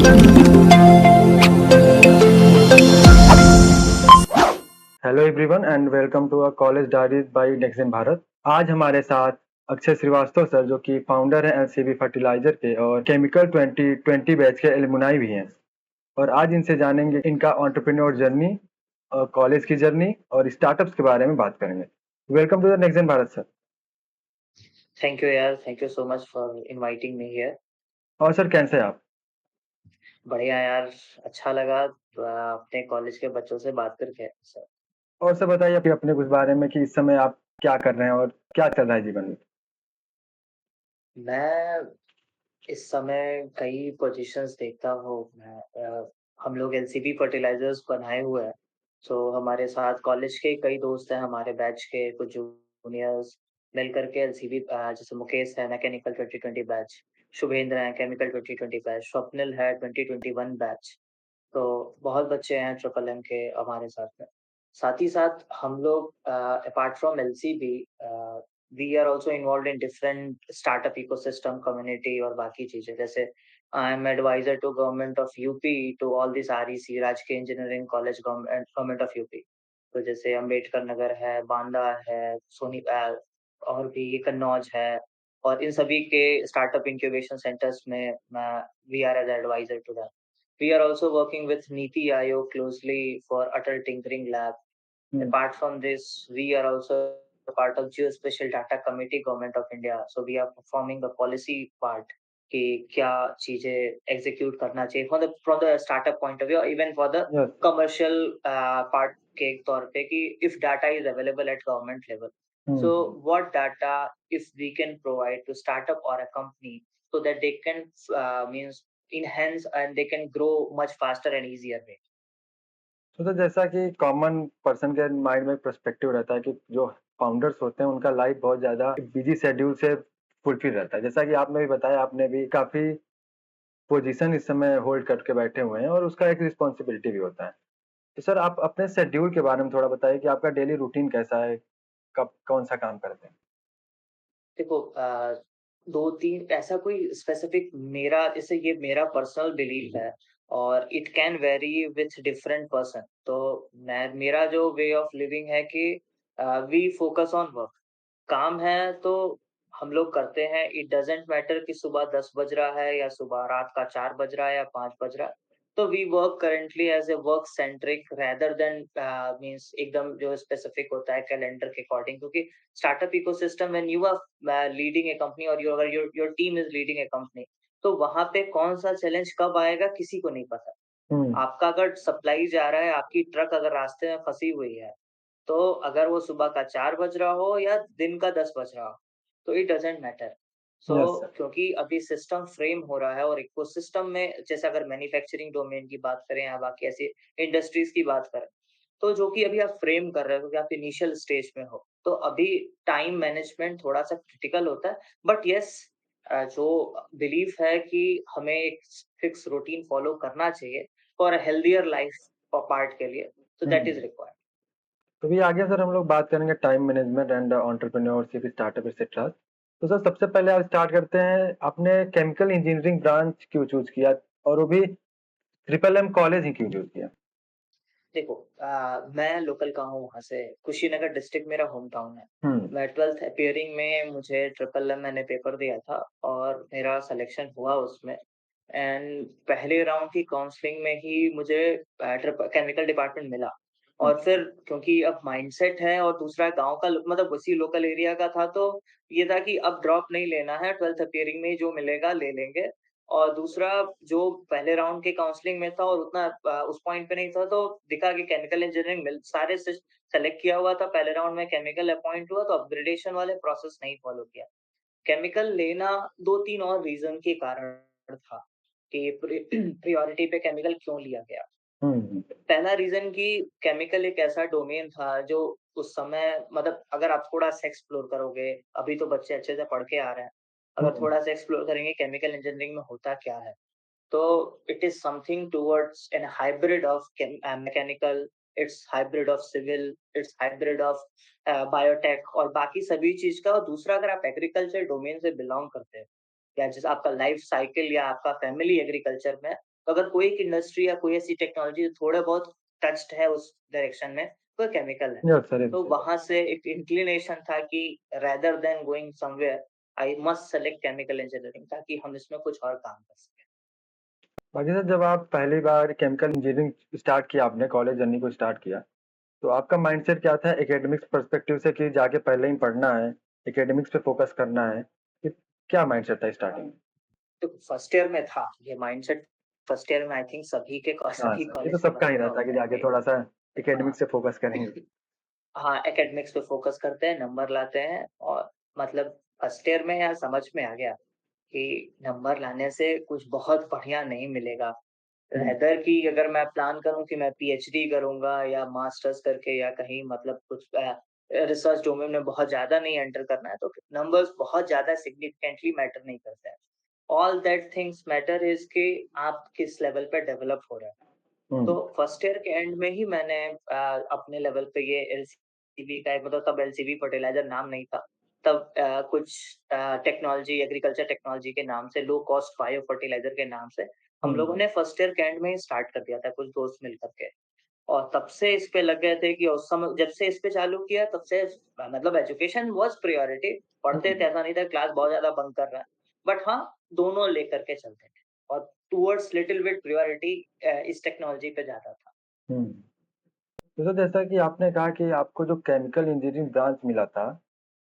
Hello everyone and welcome to a college diaries by Nexon Bharat. आज हमारे साथ Akshay Srivastava sir जो कि फाउंडर हैं एलसीबी फर्टिलाइजर के और केमिकल 2020 बैच के एलुमनाई भी हैं। और आज इनसे जानेंगे इनका एंटरप्रेन्योर जर्नी और कॉलेज की जर्नी और स्टार्टअप्स के बारे में बात करेंगे। Welcome to the Nexon Bharat sir. Thank you यार, thank you so much for inviting me here. और सर कैसे हैं आप? बढ़िया यार, अच्छा लगा अपने कॉलेज के बच्चों से बात करके सर। और सर बताइए अभी अपने कुछ बारे में कि इस समय आप क्या कर रहे हैं और क्या चल रहा है जीवन में? मैं इस समय कई पोजीशंस देखता हूँ। हम लोग एलसीबी फर्टिलाइजर्स बनाए हुए हैं। सो हमारे साथ कॉलेज के कई दोस्त हैं, हमारे बैच के कुछ जूनियर्स मिल करके एलसीबी, जैसे मुकेश है मैकेनिकल 2020 बैच, शुभेंद्र है केमिकल 2020 बैच, स्वप्निल है 2021 बैच। तो बहुत बच्चे हैं ट्रिपल एम के हमारे साथ में। साथ ही साथ हम लोग apart from LCB, we are also involved in different startup ecosystem community और बाकी चीजें, जैसे I am advisor to government of UP to all this REC राजकीय engineering college government of UP. तो जैसे अंबेडकर नगर है, बांदा है, और भी कन्नौज है, और इन सभी के स्टार्टअप इंक्यूबेशन सेंटर्स में we are as adviser to them. We are also working with Niti Aayog closely for Atal Tinkering Lab. Hmm. Apart from this, we are also a part of Geospatial Data Committee, Government of India. So we are performing the policy part कि क्या चीजें execute करना चाहिए from the startup point of view, or even for the yes. commercial part के तौर पे कि if data is available at government level. So hmm. what data if we can provide to startup or a company so that they can means enhance and they can grow much faster and easier way. तो sir जैसा कि common person के mind में एक perspective रहता है कि जो फाउंडर्स होते हैं उनका लाइफ बहुत ज़्यादा बिजी शेड्यूल से फुलफिल रहता है। जैसा कि आपने भी बताया आपने भी काफ़ी पोजीशन इस समय होल्ड करके बैठे हुए हैं और उसका एक रिस्पॉन्सिबिलिटी भी होता है। तो सर आप अपने शेड्यूल के बारे में थोड़ा बताइए कि आपका डेली रूटीन कैसा है? कब कौन-सा काम करते हैं? देखो 2-3 ऐसा कोई स्पेसिफिक मेरा, जैसे ये मेरा पर्सनल बिलीफ है और it can very with different person. तो मैं मेरा जो वे ऑफ लिविंग है कि वी फोकस ऑन वर्क। काम है तो हम लोग करते हैं। इट डज़न्ट मैटर कि सुबह 10 बज रहा है या सुबह रात का 4 बज रहा है या 5 बज रहा है। तो we work currently as a work centric rather than means एकदम जो स्पेसिफिक होता है कैलेंडर के अकॉर्डिंग, क्योंकि startup ecosystem when you are leading a company और अगर your team is leading a company, तो वहाँ पे कौन-सा चैलेंज कब आएगा किसी को नहीं पता। हुँ। आपका अगर सप्लाई जा रहा है, आपकी ट्रक अगर रास्ते में फँसी हुई है, तो अगर वो सुबह का 4 बज रहा हो या दिन का 10 बज रहा हो, तो it doesn't matter. So yes sir. क्योंकि अभी सिस्टम फ्रेम हो रहा है और इकोसिस्टम में जैसे अगर मैन्युफैक्चरिंग डोमेन की बात करें या बाकी ऐसी इंडस्ट्रीज़ की बात करें, तो जो कि अभी आप फ्रेम कर रहे हो क्योंकि आप इनिशियल स्टेज में हो, तो अभी टाइम मैनेजमेंट थोड़ा-सा क्रिटिकल होता है। बट येस, जो बिलीफ है कि हमें एक फिक्स रूटीन फॉलो करना चाहिए for a healthier life part के लिए, so hmm, that hmm. is required. तो भी आगे सर हम लोग बात करेंगे time management and entrepreneurship, startup etcetera. तो सर सबसे पहले आप स्टार्ट करते हैं, आपने केमिकल इंजीनियरिंग ब्रांच क्यों चूज़ किया? और वो भी ट्रिपल एम कॉलेज ही क्यों चूज़ किया? देखो मैं लोकल का हूँ, वहाँ से कुशीनगर डिस्ट्रिक्ट मेरा होम टाउन है। हुँ। मैं 12th अपीयरिंग में मुझे ट्रिपल एम मैंने पेपर दिया था और मेरा सिलेक्शन हुआ उसमें। एंड पहले राउंड की काउंसलिंग में ही मुझे केमिकल डिपार्टमेंट मिला। और अच्छा। फिर क्योंकि अब माइंडसेट है और दूसरा गाँव का मतलब उसी लोकल एरिया का था, तो ये था कि अब ड्रॉप नहीं लेना है, 12th अपीयरिंग में ही जो मिलेगा ले लेंगे। और दूसरा जो पहले राउंड के काउंसलिंग में था और उतना उस पॉइंट पे नहीं था, तो दिखा कि केमिकल इंजीनियरिंग मिल सारे से सेलेक्ट किया हुआ था। पहले राउंड में केमिकल अपॉइंट हुआ तो अपग्रेडेशन वाले प्रोसेस नहीं फॉलो किया। केमिकल लेना 2-3 और रीज़न के कारण था कि प्रायोरिटी पे केमिकल क्यों लिया गया। हुँ, हुँ। पहला रीज़न कि केमिकल एक ऐसा डोमेन था जो उस समय मतलब अगर आप थोड़ा-सा एक्सप्लोर करोगे, अभी तो बच्चे अच्छे से पढ़ के आ रहे हैं। हुँ, अगर थोड़ा-सा एक्सप्लोर करेंगे केमिकल इंजीनियरिंग में होता क्या है? So it is something towards a hybrid of mechanical, it's hybrid of civil, it's hybrid of biotech और बाकी सभी चीज का। और दूसरा अगर आप एग्रीकल्चर डोमेन से बिलोंग करते हैं या जैसे आपका लाइफ साइकिल या आपका फैमिली एग्रीकल्चर में है, तो अगर कोई एक इंडस्ट्री या कोई ऐसी टेक्नोलॉजी थोड़ा बहुत टच्ड है उस डायरेक्शन में, तो केमिकल है। ये सर ये भी तो सही बात। वहाँ से एक इंक्लिनेशन था कि rather than going somewhere, I must select chemical engineering ताकि हम इसमें कुछ और काम कर सकें। बाकी सर जब आप पहली बार केमिकल इंजीनियरिंग स्टार्ट किया आपने कॉलेज जर्नी को स्टार्ट किया, तो आपका माइंडसेट क्या था एकेडमिक्स पर्सपेक्टिव से कि जाके पहले ही पढ़ना है, एकेडमिक्स पे फोकस करना है, कि क्या माइंडसेट था स्टार्टिंग में? तो फर्स्ट ईयर में था ये माइंडसेट। फर्स्ट ईयर में आई थिंक हाँ सभी सर, ये तो कॉलेज में सबका बना ही हुआ रहता है कि होता है जाके कि थोड़ा-सा हाँ। एकेडमिक्स से फोकस करेंगे। हाँ, एकेडमिक्स पे फ़ोकस करते हैं, नंबर लाते हैं और मतलब फर्स्ट ईयर में यार समझ में आ गया कि नंबर लाने से कुछ बहुत बढ़िया नहीं मिलेगा। हुँ, रेदर कि अगर मैं प्लान करूँ कि मैं पीएचडी करूँगा या मास्टर्स करके या कहीं मतलब कुछ रिसर्च डोमेन में बहुत ज़्यादा नहीं एंटर करना है, तो नंबर्स बहुत ज़्यादा सिग्निफिकेंटली मैटर नहीं करते हैं। All that things matter is कि आप किस लेवल पे डेवलप हो रहे हैं। हुँ, तो फर्स्ट ईयर के एंड में ही मैंने अपने लेवल पे ये एलसीबी का एक मतलब तब एलसीबी फर्टिलाइज़र नाम नहीं था। तब कुछ टेक्नोलॉजी एग्रीकल्चर टेक्नोलॉजी के नाम से लो कॉस्ट बायो फर्टिलाइज़र के नाम से हम लोगों हुँ, ने फर्स्ट ईयर के एंड में ही स्टार्ट कर दिया था कुछ दोस्त मिल कर के। और तब से इस पे लग गए थे कि उस समय जब से इस पे चालू किया तब से मतलब एजुकेशन वाज़ प्रायोरिटी। पढ़ते थे हुँ, ऐसा नहीं था क्लास बहुत ज़्यादा बंक कर रहे हैं। बट हाँ, दोनों लेकर के चलते थे और टुवर्ड्स लिटिल बिट प्रायोरिटी इस टेक्नोलॉजी पे ज़्यादा था। हुँ। तो सर जैसा कि आपने कहा कि आपको जो केमिकल इंजीनियरिंग ब्रांच मिला था,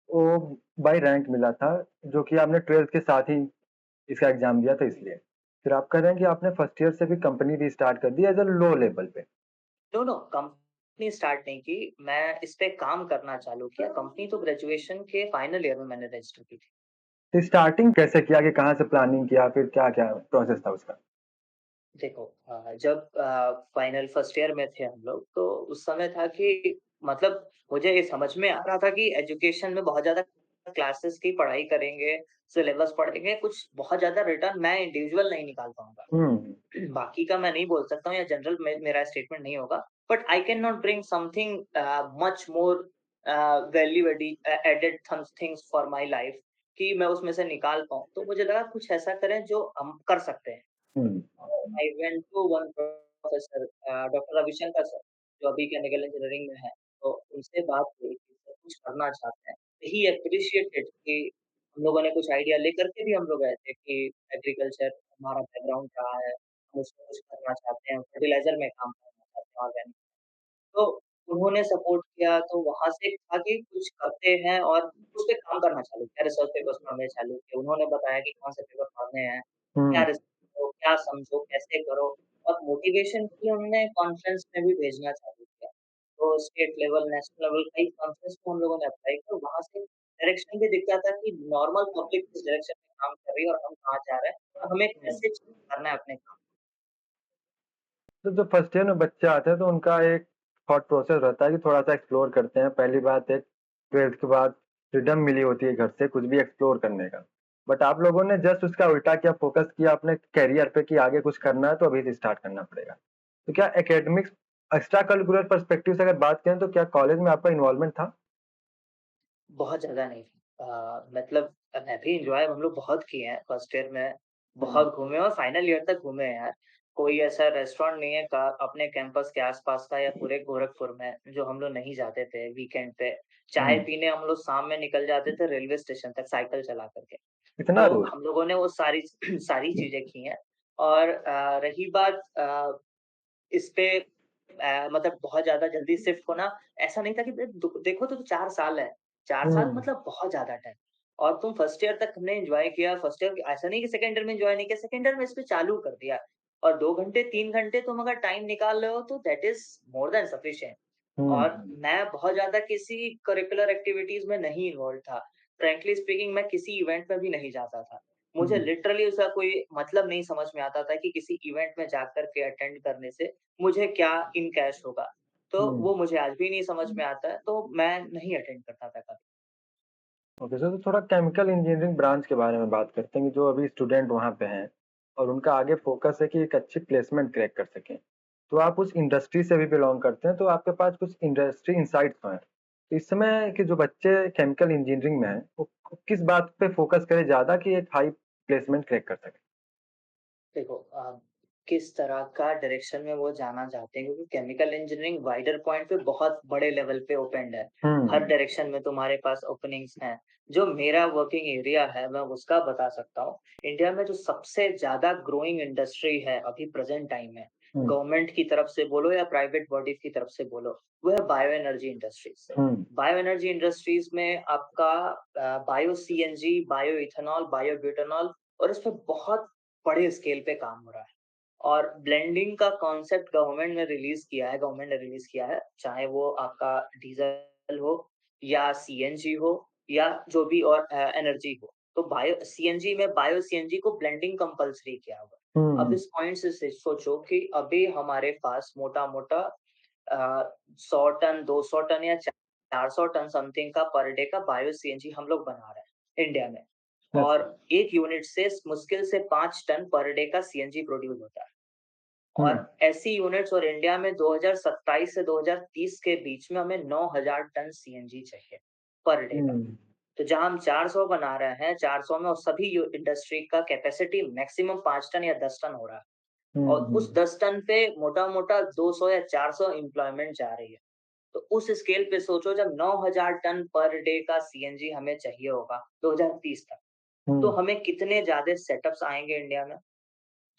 वो बाय रैंक मिला था, जो कि आपने 12th के साथ ही इसका एग्ज़ाम दिया था इसलिए। फिर आप कह रहे हैं कि आपने फर्स्ट ईयर से भी कंपनी भी स्टार्ट कर दी एज़ अ लो लेवल पे। नो, कंपनी स्टार्ट नहीं की, मैं इस पे काम करना चालू किया। कंपनी तो ग्रेजुएशन के फाइनल ईयर में मैंने रजिस्टर की थी। तो स्टार्टिंग कैसे किया कि कहाँ से प्लानिंग किया, फिर क्या-क्या प्रोसेस था उसका? देखो जब फाइनल फर्स्ट ईयर में थे हम लोग, तो उस समय था कि मतलब मुझे ये समझ में आ रहा था कि एजुकेशन में बहुत ज़्यादा क्लासेस की पढ़ाई करेंगे, सिलेबस पढ़ेंगे, कुछ बहुत ज़्यादा रिटर्न मैं इंडिविजुअल नहीं निकाल पाऊँगा। हुँ, बाकी का मैं नहीं बोल सकता हूँ या जनरल मेरा स्टेटमेंट नहीं होगा, but I can not bring something much more value added things for my life कि मैं उसमें से निकाल पाऊँ। तो मुझे लगा कुछ ऐसा करें जो हम कर सकते हैं। हुँ, I went to one professor doctor Ravishankar sir, जो अभी केमिकल इंजीनियरिंग में हैं। तो उनसे बात हुई कि सर कुछ करना चाहते हैं। ही एप्रिशिएटेड कि हम लोगों ने कुछ आइडिया लेकर के भी हम लोग गए थे कि एग्रीकल्चर हमारा बैकग्राउंड रहा है, हम उसमें कुछ करना चाहते हैं, फर्टिलाइज़र में काम करना चाहते हैं ऑर्गेनिक। तो उन्होंने सपोर्ट किया, तो वहाँ से था कि कुछ करते हैं और उस पे काम करना चालू किया, रिसर्च पेपर्स पढ़ने चालू किए। उन्होंने बताया कि कौन से पेपर पढ़ने हैं, क्या हुँ, रिसर्च करो, क्या समझो, कैसे करो और मोटिवेशन के लिए उन्होंने कॉन्फ्रेंस में भी भेजना चालू किया। तो स्टेट लेवल, नेशनल लेवल कई कॉन्फ्रेंस में हम लोगों ने अप्लाई किया, वहाँ से डायरेक्शन भी दिखता था कि नॉर्मल पब्लिक किस डायरेक्शन में काम कर रही है और हम कहाँ जा रहे हैं और हमें हुँ। कैसे करना है अपने काम। तो जब फर्स्ट ईयर में बच्चे आते हैं तो उनका एक थॉट प्रोसेस रहता है कि थोड़ा-सा एक्सप्लोर करते हैं। पहली बात एक 12th के बाद फ्रीडम मिली होती है घर से कुछ भी एक्सप्लोर करने का। बट आप लोगों ने जस्ट उसका उल्टा किया, फ़ोकस किया अपने करियर पे कि आगे कुछ करना है तो अभी से स्टार्ट करना पड़ेगा। तो क्या एकेडमिक्स एक्स्ट्रा करिकुलर पर्सपेक्टिव से अगर बात करें तो क्या कॉलेज में आपका इन्वॉल्वमेंट था? बहुत ज़्यादा नहीं। मतलब मैं भी एन्जॉय हम लोग बहुत किए हैं फर्स्ट ईयर में, हुँ, बहुत घूमे और फाइनल ईयर तक घूमे हैं यार। कोई ऐसा रेस्टोरेंट नहीं है का अपने कैंपस के आस-पास का या पूरे गोरखपुर में जो हम लोग नहीं जाते थे वीकेंड पे। चाय हुँ। पीने हम लोग शाम में निकल जाते थे रेलवे स्टेशन तक साइकिल चला कर के। इतना तो दूर? हम लोगों ने वो सारी सारी चीज़ें की हैं और रही बात इस पे मतलब बहुत ज़्यादा जल्दी शिफ्ट होना, ऐसा नहीं था कि देखो तो 4 साल है। 4 साल हुँ, मतलब बहुत ज़्यादा टाइम और तुम फर्स्ट ईयर तक हमने एन्जॉय किया, फर्स्ट ईयर ऐसा नहीं कि सेकंड ईयर में एन्जॉय नहीं किया, सेकंड ईयर में इस पे चालू कर दिया और 2 घंटे, 3 घंटे तुम अगर टाइम निकाल रहे हो तो that is more than sufficient. हुँ, और मैं बहुत ज़्यादा किसी करिकुलर एक्टिविटीज़ में नहीं इन्वॉल्व था। फ्रैंकली स्पीकिंग मैं किसी इवेंट में भी नहीं जाता था। मुझे हुँ, लिटरली उसका कोई मतलब नहीं समझ में आता था कि किसी इवेंट में जाकर के अटेंड करने से मुझे क्या इन कैश होगा। तो हुँ। वो मुझे आज भी नहीं समझ में आता है, तो मैं नहीं अटेंड करता था कभी। ओके सर, तो थोड़ा केमिकल इंजीनियरिंग ब्रांच के बारे में बात करते हैं कि जो अभी स्टूडेंट वहाँ पे हैं और उनका आगे फोकस है कि एक अच्छी प्लेसमेंट क्रैक कर सकें। तो आप उस इंडस्ट्री से भी बिलॉन्ग करते हैं, तो आपके पास कुछ इंडस्ट्री इनसाइट्स हैं। तो इस समय के जो बच्चे केमिकल इंजीनियरिंग में हैं, वो किस बात पे फोकस करें ज़्यादा कि एक हाई प्लेसमेंट क्रैक कर सकें? देखो किस तरह का डायरेक्शन में वो जाना चाहते हैं, क्योंकि केमिकल इंजीनियरिंग वाइडर पॉइंट पे बहुत बड़े लेवल पे ओपेन्ड है। हर हुँ, डायरेक्शन में तुम्हारे पास ओपनिंग्स हैं। जो मेरा वर्किंग एरिया है, मैं उसका बता सकता हूँ। इंडिया में जो सबसे ज़्यादा ग्रोइंग इंडस्ट्री है अभी प्रेज़ेंट टाइम में, हुँ, गवर्नमेंट की तरफ से बोलो या प्राइवेट बॉडीज़ की तरफ से बोलो, वो है बायो एनर्जी इंडस्ट्रीज़। हुँ, बायो एनर्जी इंडस्ट्रीज़ में आपका bio CNG, bio ethanol, bio butanol और इस पे बहुत बड़े स्केल पे काम हो रहा है। और ब्लेंडिंग का कॉन्सेप्ट गवर्नमेंट ने रिलीज़ किया है, चाहे वो आपका डीज़ल हो या सीएनजी हो या जो भी और एनर्जी हो। तो बायो सीएनजी को ब्लेंडिंग कंपल्सरी किया हुआ है। अब हुँ, इस पॉइंट से सोचो कि अभी हमारे पास मोटा-मोटा 100 टन, 200 टन या 400 टन समथिंग का पर डे का बायो सीएनजी हम लोग बना रहे हैं इंडिया में। और अच्छा, 1 यूनिट से मुश्किल से 5 टन पर डे का सीएनजी प्रोड्यूस होता है। हुँ, और ऐसी यूनिट्स और इंडिया में 2027 से 2030 के बीच में हमें 9,000 टन सीएनजी चाहिए पर डे का। हुँ, तो जहाँ हम 400 बना रहे हैं, 400 में उस सभी यू इंडस्ट्री का कैपेसिटी मैक्सिमम 5 टन या 10 टन हो रहा है। हुँ, और उस हुँ, 10 टन पे मोटा-मोटा 200 या 400 एम्प्लॉयमेंट जा रही है। तो उस स्केल पे सोचो, जब 9,000 टन पर डे का सीएनजी हमें चाहिए होगा 2030 तक, तो हुँ, हमें कितने ज़्यादा सेटअप्स आएँगे इंडिया में,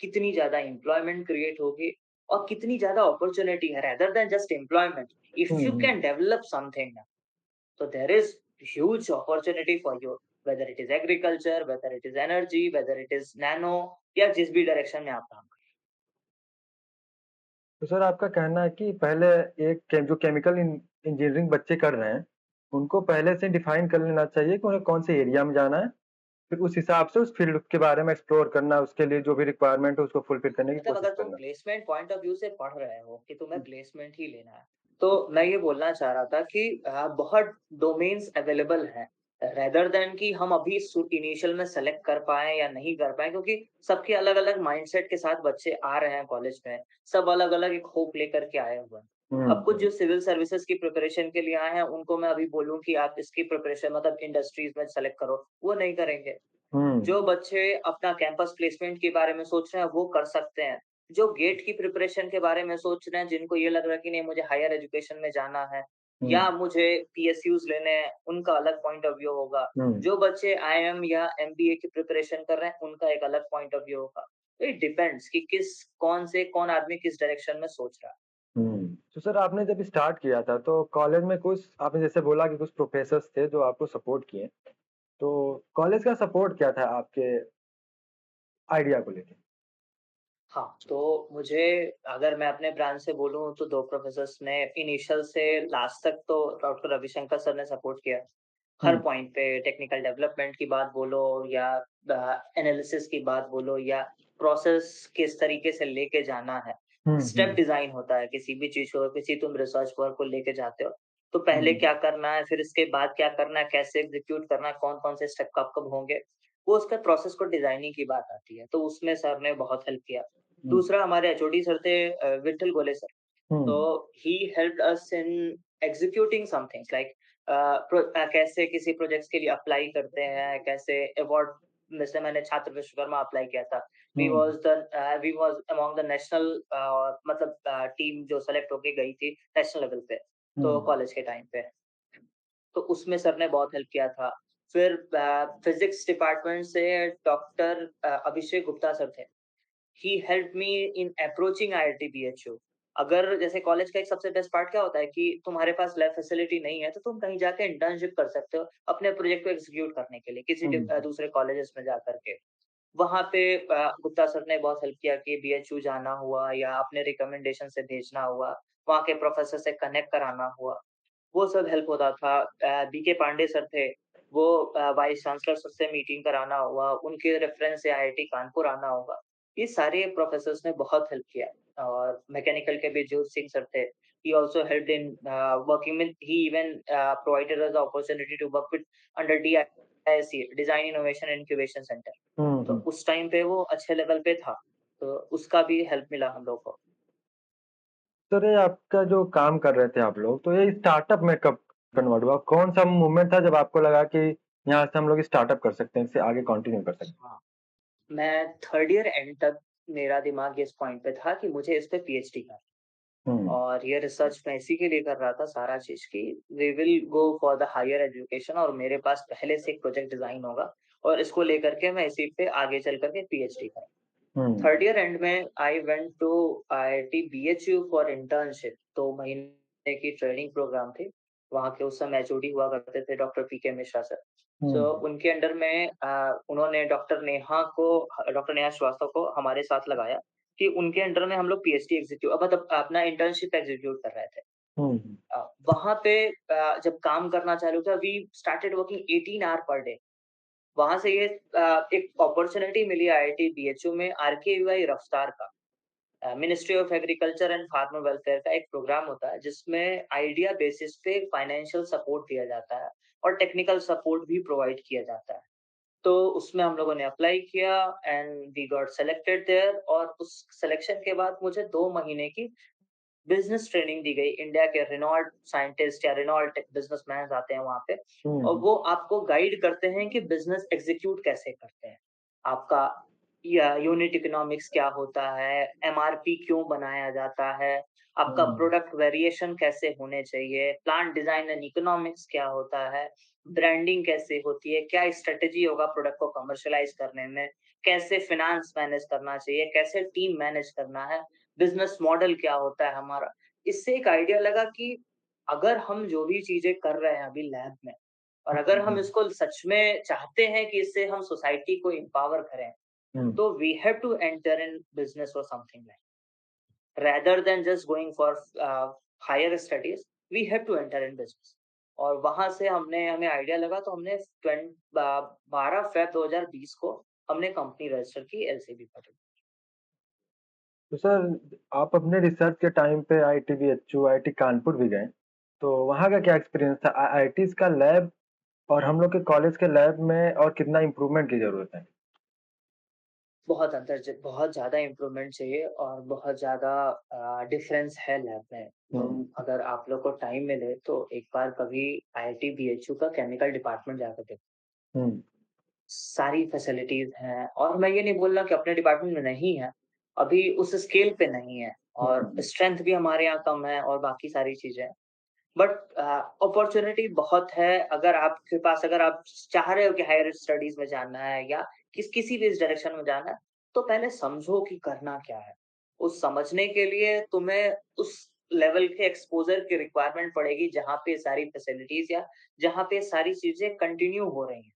कितनी ज़्यादा एम्प्लॉयमेंट क्रिएट होगी और कितनी ज़्यादा अपॉर्च्युनिटी है rather than just employment. If hmm, you hmm. Can develop something, so there is huge opportunity for you, whether it is agriculture, whether it is energy, whether it is nano या जिस भी direction में आप काम करें। तो sir आपका कहना है कि पहले एक जो केमिकल इंजीनियरिंग बच्चे कर रहे हैं, उनको पहले से डिफाइन कर लेना चाहिए कि उन्हें कौन से एरिया में जाना है, फिर उस हिसाब से उस फील्ड के बारे में एक्सप्लोर करना, उसके लिए जो भी रिक्वायरमेंट है उसको फुलफिल करने की मतलब कोशिश अगर तुम करना। प्लेसमेंट पॉइंट ऑफ व्यू से पढ़ रहे हो कि तुम्हें हुँ, प्लेसमेंट ही लेना है, तो मैं ये बोलना चाह रहा था कि बहुत डोमेन्स अवेलेबल हैं, रेदर देन कि हम अभी इनिशियल में सेलेक्ट कर पाएँ या नहीं कर पाएँ, क्योंकि सबके अलग-अलग माइंडसेट के साथ बच्चे आ रहे हैं कॉलेज में, सब अलग-अलग एक होप लेकर के आए हुए हैं। हुँ, अब कुछ हुँ, जो सिविल सर्विसेज़ की प्रिपरेशन के लिए आए हैं, उनको मैं अभी बोलूँ कि आप इसकी प्रिपरेशन मतलब इंडस्ट्रीज़ में सेलेक्ट करो, वो नहीं करेंगे। हुँ, जो बच्चे अपना कैंपस प्लेसमेंट के बारे में सोच रहे हैं, वो कर सकते हैं। जो गेट की प्रिपरेशन के बारे में सोच रहे हैं, जिनको ये लग रहा है कि नहीं मुझे हायर एजुकेशन में जाना है हुँ, या मुझे पीएसयूज़ लेने हैं, उनका अलग पॉइंट ऑफ व्यू होगा। हुँ, जो बच्चे आईआईएम या एमबीए की प्रिपरेशन कर रहे हैं, उनका एक अलग पॉइंट ऑफ व्यू होगा। तो इट डिपेंड्स कि कौन आदमी किस डायरेक्शन में सोच रहा है। हुँ। तो सर आपने जब स्टार्ट किया था तो कॉलेज में कुछ आपने जैसे बोला कि कुछ प्रोफ़ेसर्स थे जो आपको सपोर्ट किए। तो कॉलेज का सपोर्ट क्या था आपके आइडिया को लेके? हाँ, तो मुझे अगर मैं अपने ब्रांच से बोलूँ तो 2 प्रोफ़ेसर्स ने इनिशियल से लास्ट तक तो डॉक्टर रविशंकर सर ने सपोर्ट किया। हर हुँ, पॉइंट पे टेक्निकल डेवलपमेंट की बात बोलो या एनालिसिस की बात बोलो या प्रोसेस किस तरीके से लेके जाना है। हुँ, स्टेप हुँ, डिज़ाइन होता है किसी भी चीज़ को, किसी तुम रिसर्च वर्क को लेके जाते हो, तो पहले हुँ, क्या करना है, फिर इसके बाद क्या करना है, कैसे एग्ज़ीक्यूट करना है, कौन-कौन से स्टेप कब-कब होंगे, वो उसका प्रोसेस को डिज़ाइनिंग की बात आती है, तो उसमें सर ने बहुत हेल्प किया। हुँ, दूसरा हमारे एचओडी सर थे विट्ठल गोले sir. Hmm, So he helped us in executing some things like कैसे किसी प्रोजेक्ट्स के लिए अप्लाई करते हैं, कैसे अवार्ड, जैसे मैंने छात्र विश्वकर्मा अप्लाई किया था। हुँ, we was among the national मतलब टीम जो सेलेक्ट होके गई थी नेशनल लेवल पे, तो हुँ, कॉलेज के टाइम पे। तो उसमें सर ने बहुत हेल्प किया था। फिर फिज़िक्स डिपार्टमेंट से डॉक्टर अभिषेक गुप्ता सर थे। He helped me in approaching IIT BHU. अगर जैसे कॉलेज का एक सबसे बेस्ट पार्ट क्या होता है कि तुम्हारे पास लैब फैसिलिटी नहीं है, तो तुम कहीं जाके इंटर्नशिप कर सकते हो, अपने प्रोजेक्ट को एग्ज़ीक्यूट करने के लिए किसी हुँ, दूसरे कॉलेजेस में जा कर के। वहाँ पे गुप्ता सर ने बहुत हेल्प किया कि बीएचयू जाना हुआ या अपने रिकमेंडेशन से भेजना हुआ, वहाँ के प्रोफ़ेसर से कनेक्ट कराना हुआ। वो सब हेल्प होता था। बीके पांडे सर थे, वो वाइस चांसलर सर से मीटिंग कराना हुआ, उनके रेफ़रेंस से आईआईटी कानपुर आना होगा। ये सारे प्रोफ़ेसर्स ने बहुत हेल्प किया। और मैकेनिकल के भी ज्योत सिंह सर थे। He also helped in working with he even provided us the opportunity to work with under DISC design innovation incubation centre. हुँ, तो हुँ। उस टाइम पे वो अच्छे लेवल पे था, तो उसका भी हेल्प मिला हम लोग को। सर ये आपका जो काम कर रहे थे आप लोग, तो ये स्टार्टअप में कब कन्वर्ट हुआ? कौन-सा मोमेंट था जब आपको लगा कि यहाँ से हम लोग स्टार्टअप कर सकते हैं, इससे आगे कंटिन्यू कर सकते हैं? हाँ। मैं 3rd ईयर एंड तक मेरा दिमाग इस पॉइंट पे था कि मुझे इस पे पीएचडी करना हुँ, और ये रिसर्च मैं इसी के लिए कर रहा था सारा चीज़ कि we will go for the higher education और मेरे पास पहले से एक प्रोजेक्ट डिज़ाइन होगा और इसको लेकर के मैं इसी पे आगे चल कर के पीएचडी करूँ। हुँ, थर्ड ईयर एंड में I went to IIT BHU for internship 2 महीने की ट्रेनिंग प्रोग्राम थी। वहाँ के उस समय एचओडी हुआ करते थे डॉक्टर पीके मिश्रा सर। हुँ, सो उनके अंडर में उन्होंने डॉक्टर नेहा श्रीवास्तव को हमारे साथ लगाया कि उनके अंडर में हम लोग पीएचडी मतलब अपना इंटर्नशिप एग्जीक्यूट कर रहे थे। हुँ, वहाँ पे जब काम करना चालू किया we started working 18 hour per day. वहाँ से ये एक अपॉर्च्युनिटी मिली आईआईटी बीएचयू में आरकेवीवाई रफ्तार का। Ministry of agriculture and farmer welfare का एक प्रोग्राम होता है जिसमें आइडिया बेसिस पे फाइनेंशियल सपोर्ट दिया जाता है और टेक्निकल सपोर्ट भी प्रोवाइड किया जाता है। तो उसमें हम लोगों ने अप्लाई किया and we got selected there और उस सिलेक्शन के बाद मुझे 2 महीने की बिज़नेस ट्रेनिंग दी गई। इंडिया के रेनॉल्ड साइंटिस्ट या रेनॉल्ड बिज़नेसमैन्स आते हैं वहाँ पे और हुँ, वो आपको गाइड करते हैं कि बिज़नेस एग्ज़ीक्यूट कैसे करते हैं। आपका या यूनिट इकोनॉमिक्स क्या होता है, एमआरपी क्यों बनाया जाता है, आपका हुँ, प्रोडक्ट वेरिएशन कैसे होने चाहिए, प्लांट डिज़ाइन एंड इकोनॉमिक्स क्या होता है, ब्रांडिंग कैसे होती है, क्या स्ट्रैटेजी होगा प्रोडक्ट को कमर्शियलाइज़ करने में, कैसे फाइनेंस मैनेज करना चाहिए, कैसे टीम मैनेज करना है, बिज़नेस मॉडल क्या होता है हमारा। इससे एक आइडिया लगा कि अगर हम जो भी चीज़ें कर रहे हैं अभी लैब में और अगर हम हुँ, इसको सच में चाहते हैं कि इससे हम सोसाइटी को एम्पावर करें, हुँ, तो we have to enter in business और something like rather than just going for higher studies, we have to enter in business। और वहाँ से हमें आइडिया लगा तो हमने 12 फ़ेब 2020 को हमने कंपनी रजिस्टर की एलसीबी पर। तो सर आप अपने रिसर्च के टाइम पे आईआईटी बीएचयू, आईआईटी कानपुर भी गए, तो वहाँ का क्या एक्सपीरियंस था? आईआईटीज़ का लैब और हम लोग के कॉलेज के लैब में और कितना इम्प्रूवमेंट की ज़रूरत है? बहुत ज़्यादा इम्प्रूवमेंट चाहिए और बहुत ज़्यादा डिफरेंस है लैब में। हुँ, तुम अगर आप लोग को टाइम मिले तो एक बार कभी आईआईटी बीएचयू का केमिकल डिपार्टमेंट जाकर देखो। हुँ, सारी फैसिलिटीज़ हैं और मैं ये नहीं बोल रहा कि अपने डिपार्टमेंट में नहीं है, अभी उस स्केल पे नहीं है और हुँ, स्ट्रेंथ भी हमारे यहाँ कम है और बाकी सारी चीज़ें हैं। बट अपॉर्च्युनिटी बहुत है अगर आप चाह रहे हो कि हायर स्टडीज़ में जाना है या किसी भी इस डायरेक्शन में जाना है, तो पहले समझो कि करना क्या है। उस समझने के लिए तुम्हें उस लेवल के एक्सपोज़र की रिक्वायरमेंट पड़ेगी जहाँ पे सारी फैसिलिटीज़ या जहाँ पे सारी चीज़ें कंटिन्यू हो रही हैं।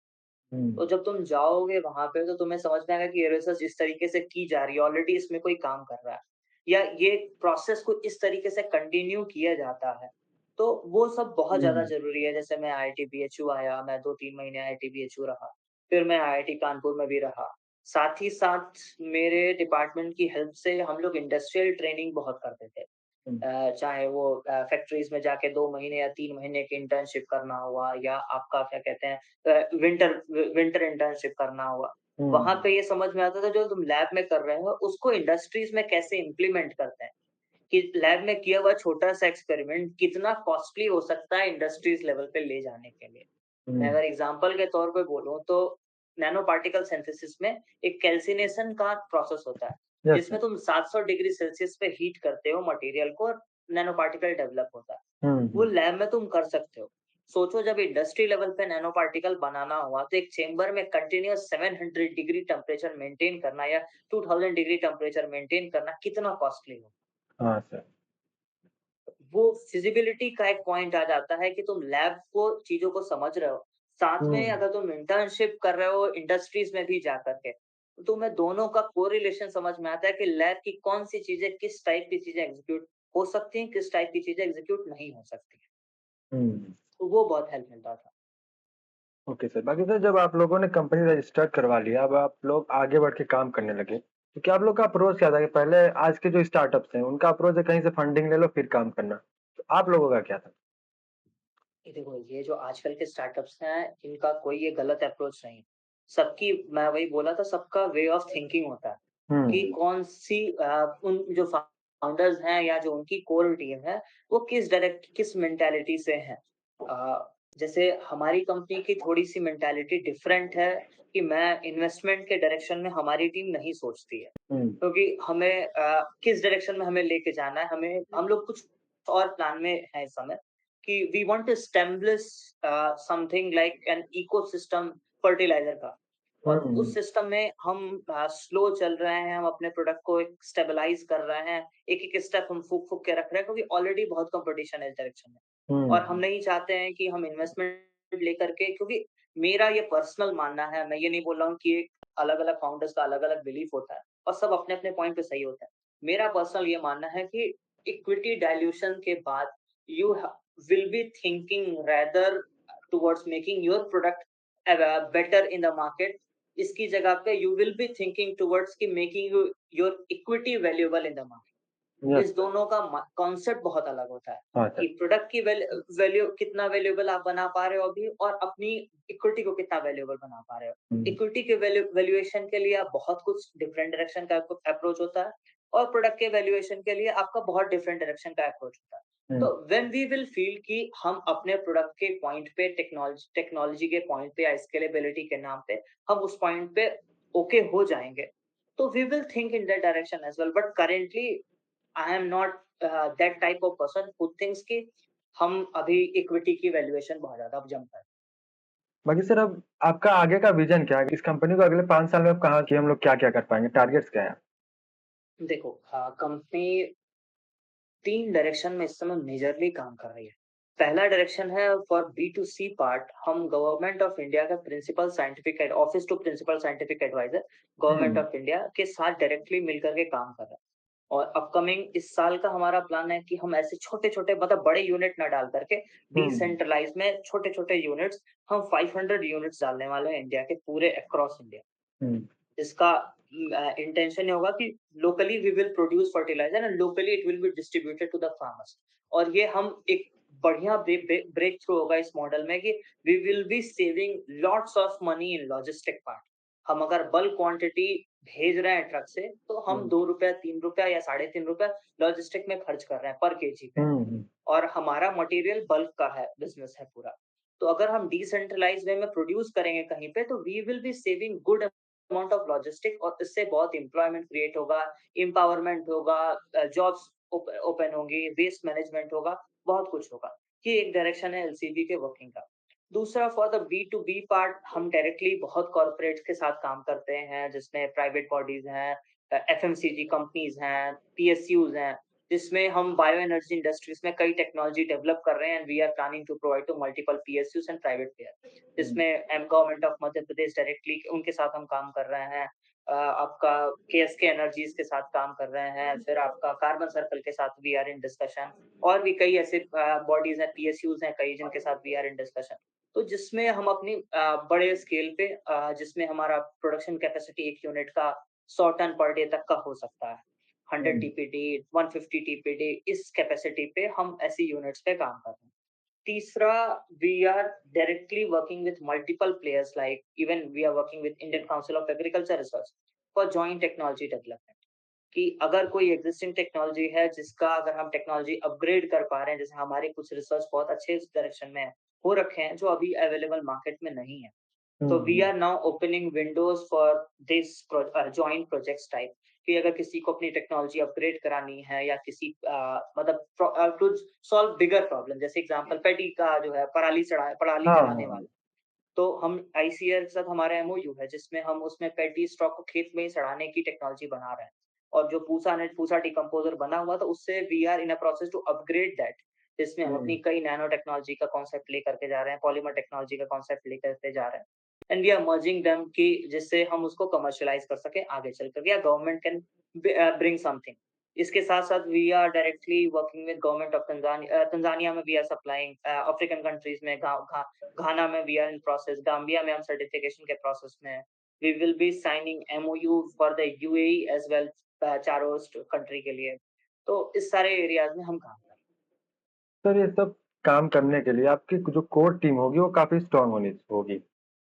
हुँ, तो जब तुम जाओगे वहाँ पे तो तुम्हें समझ में आएगा कि ये रिसर्च इस तरीके से की जा रही है, ऑलरेडी इसमें कोई काम कर रहा है या ये प्रोसेस को इस तरीके से कंटिन्यू किया जाता है। तो वो सब बहुत ज़्यादा हुँ, ज़रूरी है। जैसे मैं आईआईटी बीएचयू आया, मैं 2-3 महीने आईआईटी बीएचयू रहा, फिर मैं आईआईटी कानपुर में भी रहा। साथ ही साथ मेरे डिपार्टमेंट की हेल्प से हम लोग इंडस्ट्रियल ट्रेनिंग बहुत करते थे। हुँ, चाहे वो फैक्ट्रीज़ में जाके 2 महीने या 3 महीने की इंटर्नशिप करना हुआ या आपका क्या कहते हैं विंटर इंटर्नशिप करना हुआ। वहाँ हुँ, पे ये समझ में आता था जो तुम लैब में कर रहे हो उसको इंडस्ट्रीज़ में कैसे इम्प्लीमेंट करते हैं, कि लैब में किया हुआ छोटा-सा एक्सपेरिमेंट कितना कॉस्टली हो सकता है इंडस्ट्रीज़ लेवल पे ले जाने के लिए। मैं हुँ, अगर एग्ज़ाम्पल के तौर पे बोलूँ तो नैनो पार्टिकल सिंथेसिस में एक कैल्सिनेशन का प्रोसेस होता है, यस सर। जिसमें तुम 700 डिग्री सेल्सियस पे हीट करते हो मटेरियल को और नैनो पार्टिकल डेवलप होता है। हुँ, वो हुँ, लैब में तुम कर सकते हो। सोचो जब इंडस्ट्री लेवल पे नैनो पार्टिकल बनाना हुआ तो एक चेंबर में कंटीन्यूअस 700 डिग्री टेम्परेचर मेंटेन करना या 2000 डिग्री टेम्परेचर मेंटेन करना कितना कॉस्टली हो। हाँ सर। वो फिजिबिलिटी का एक पॉइंट आ जाता है कि तुम लैब को चीज़ों को समझ रहे हो। साथ में हुँ, अगर तुम इंटर्नशिप कर रहे हो इंडस्ट्रीज़ में भी जाकर के, तो तुम्हें दोनों का कोरिलेशन समझ में आता है कि लैब की कौन-सी चीज़ें, किस टाइप की चीज़ें एग्ज़ीक्यूट हो सकती हैं, किस टाइप की चीज़ें एग्ज़ीक्यूट नहीं हो सकती हैं। हुँ। तो वो बहुत हेल्प मिलता था। Okay sir. बाकी सर जब आप लोगों ने कंपनी रजिस्टर करवा लिया, अब आप लोग आगे बढ़ के काम करने लगे, तो क्या आप लोग का अप्रोच क्या था कि पहले आज के जो स्टार्टअप्स हैं, उनका अप्रोच है कहीं से फंडिंग ले लो फिर काम करना। तो आप लोगों का क्या था? ये देखो, ये जो आजकल के स्टार्टअप्स हैं, इनका कोई ये गलत अप्रोच नहीं है। सबकी मैं वही बोला था सबका वे ऑफ थिंकिंग होता है, कि हुँ, कौन-सी उन जो फाउंडर्स हैं या जो उनकी कोर टीम है, वो किस मेंटालिटी से हैं। जैसे हमारी कंपनी की थोड़ी-सी मेंटालिटी डिफरेंट है कि मैं इन्वेस्टमेंट के डायरेक्शन में हमारी टीम नहीं सोचती है। हुँ, क्योंकि हमें किस डायरेक्शन में हमें लेके जाना है, हमें हम लोग कुछ और प्लान में हैं इस समय कि we want to establish something like an ecosystem fertiliser का। हुँ, और उस हुँ, सिस्टम में हम स्लो चल रहे हैं, हम अपने प्रोडक्ट को एक स्टेबलाइज़ कर रहे हैं, एक-एक स्टेप हम फूँक-फूँक के रख रहे हैं क्योंकि ऑलरेडी बहुत कॉम्पिटिशन है इस डायरेक्शन में। और हम हुँ, नहीं चाहते हैं कि हम इन्वेस्टमेंट लेकर के, क्योंकि मेरा ये पर्सनल मानना है, मैं ये नहीं बोल रहा हूँ कि एक अलग-अलग फाउंडर्स का अलग-अलग बिलीफ होता है और सब अपने-अपने पॉइंट पे सही होता है। मेरा पर्सनल ये मानना है कि इक्विटी डाइल्यूशन के बाद you will be thinking rather towards making your product better in the market. इसकी जगह पे you will be thinking towards कि making your equity valuable in the market. Yes, इस दोनों का कॉन्सेप्ट बहुत अलग होता है हाँ कि सर। प्रोडक्ट की वैल्यू कितना वैल्यूएबल आप बना पा रहे हो अभी, और अपनी इक्विटी को कितना वैल्यूएबल बना पा रहे हो। हुँ, इक्विटी के वैल्यूएशन के लिए आप बहुत कुछ डिफरेंट डायरेक्शन का अप्रोच होता है, और प्रोडक्ट के वैल्यूएशन के लिए आपका बहुत डिफरेंट डायरेक्शन का अप्रोच होता है। हुँ, तो व्हेन वी विल फील कि हम अपने प्रोडक्ट के पॉइंट पे, टेक्नोलॉजी के पॉइंट पे या स्केलेबिलिटी के नाम पे हम उस पॉइंट पे ओके हो जाएंगे, तो we will think in that direction as well. But currently I am not that type of person who thinks कि हम अभी इक्विटी की वैल्यूएशन बहुत ज़्यादा अब जंप है। बाकी सर अब आपका आगे का विज़न क्या है? इस कंपनी को अगले 5 साल में आप कहाँ कि हम लोग क्या-क्या कर पाएँगे? टारगेट्स क्या है? देखो कंपनी 3 डायरेक्शन में इस समय मेजरली काम कर रही है। पहला डायरेक्शन है for B to C part, हम गवर्नमेंट ऑफ इंडिया का principal scientific ad office to principal scientific adviser government hmm, of India के साथ डायरेक्टली मिल करके काम कर रहा है। और अपकमिंग इस साल का हमारा प्लान है कि हम ऐसे छोटे-छोटे, मतलब बड़े यूनिट ना डाल करके हुँ, डिसेंट्रलाइज़ में छोटे-छोटे यूनिट्स, हम 500 यूनिट्स डालने वाले हैं इंडिया के पूरे अक्रॉस इंडिया। हुँ, इसका इंटेंशन ये होगा कि locally we will produce fertiliser and locally it will be distributed to the farmers. और ये हम एक बढ़िया ब्रेक थ्रू होगा इस मॉडल में कि we will be saving lots of money in logistic part. हम अगर बल्क क्वांटिटी भेज रहे हैं ट्रक से, तो हम हुँ, ₹2, ₹3 या ₹3.5 लॉजिस्टिक में खर्च कर रहे हैं पर केजी पे। हुँ, हुँ, और हमारा मटेरियल बल्क का है, बिज़नेस है पूरा। तो अगर हम डिसेंट्रलाइज़्ड वे में प्रोड्यूस करेंगे कहीं पे, तो we will be saving good amount of logistic, और इससे बहुत एम्प्लॉयमेंट क्रिएट होगा, एम्पावरमेंट होगा, जॉब्स ओपन होंगी, वेस्ट मैनेजमेंट होगा, बहुत कुछ होगा। ये एक डायरेक्शन है एलसीवी के वर्किंग का। दूसरा for the B to B part, हम डायरेक्टली बहुत कॉर्पोरेट्स के साथ काम करते हैं, जिसमें प्राइवेट बॉडीज़ हैं, एफएमसीजी कंपनीज़ हैं, पीएसयूज़ हैं, जिसमें हम बायो एनर्जी इंडस्ट्रीज में कई टेक्नोलॉजी डेवलप कर रहे हैं, and we are planning to provide to multiple PSUs and private player, हुँ, जिसमें government of Madhya Pradesh directly उनके साथ हम काम कर रहे हैं। आपका केएसके एनर्जीज के साथ काम कर रहे हैं, फिर आपका कार्बन सर्कल के साथ वी आर इन डिस्कशन, और भी कई ऐसे बॉडीज हैं, पीएसयूज हैं कई, जिनके साथ वी आर इन डिस्कशन। तो जिसमें हम अपनी बड़े स्केल पे, जिसमें हमारा प्रोडक्शन कैपेसिटी एक यूनिट का 100 टन पर डे तक का हो सकता है। 100 हुँ, टीपीडी, 150 टीपीडी, इस कैपेसिटी पे हम ऐसी यूनिट्स पे काम कर रहे हैं। तीसरा, we are directly working with multiple players, like even we are working with Indian council of agriculture research for joint technology development. कि अगर कोई एक्जिस्टिंग टेक्नोलॉजी है जिसका अगर हम टेक्नोलॉजी अपग्रेड कर पा रहे हैं, जैसे हमारे कुछ रिसर्च बहुत अच्छे इस डायरेक्शन में हो रखे हैं जो अभी अवेलेबल मार्केट में नहीं है, हुँ, तो we hmm, are now opening windows for this joint projects type, कि अगर किसी को अपनी टेक्नोलॉजी अपग्रेड करानी है, या किसी मतलब टू सॉल्व बिगर प्रॉब्लम, जैसे एग्जांपल पैडी का जो है, पराली हाँ, जलाने हाँ, वाला, तो हम आईसीएआर के साथ हमारा एमओयू है, जिसमें हम उसमें पैडी स्टॉक को खेत में ही सड़ाने की टेक्नोलॉजी बना रहे हैं। और जो पूसा डिकम्पोज़र बना हुआ था, उससे we are in a process to upgrade that, जिसमें हम अपनी हुँ, कई नैनो टेक्नोलॉजी का कॉन्सेप्ट लेकर के जा रहे हैं, पॉलीमर टेक्नोलॉजी का कॉन्सेप्ट लेकर के जा रहे हैं। And we are merging them, कि जिससे हम उसको कमर्शियलाइज़ कर सकें आगे चल कर के, या गवर्नमेंट कैन ब्रिंग समथिंग। इसके साथ-साथ we are directly working with government of Tanzania में we are supplying, African countries में घाना में we are in process, Gambia में हम सर्टिफिकेशन के प्रोसेस में हैं। We will B signing MOU for the UAE as well, चारों कंट्री के लिए। तो इस सारे एरियाज़ में हम काम कर रहे हैं। सर ये सब काम करने के लिए आपकी जो कोर टीम होगी वो काफ़ी स्ट्रॉन्ग होनी होगी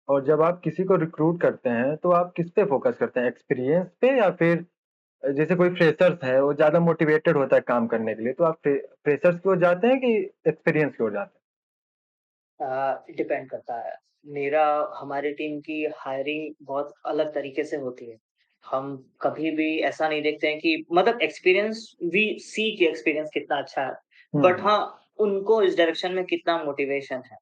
और जब आप किसी को रिक्रूट करते हैं तो आप किस पे फ़ोकस करते हैं? एक्सपीरियंस पे या फिर जैसे कोई फ्रेशर्स है वो ज़्यादा मोटिवेटेड होता है काम करने के लिए तो आप फ्रेशर्स की ओर जाते हैं कि एक्सपीरियंस की ओर जाते हैं? डिपेंड करता है। मेरा हमारी टीम की हायरिंग बहुत अलग तरीके से होती है। हम कभी भी ऐसा नहीं देखते हैं कि मतलब एक्सपीरियंस वी सी कि एक्सपीरियंस कितना अच्छा है। हुँ, बट हुँ। हाँ, उनको इस डायरेक्शन में कितना मोटिवेशन है।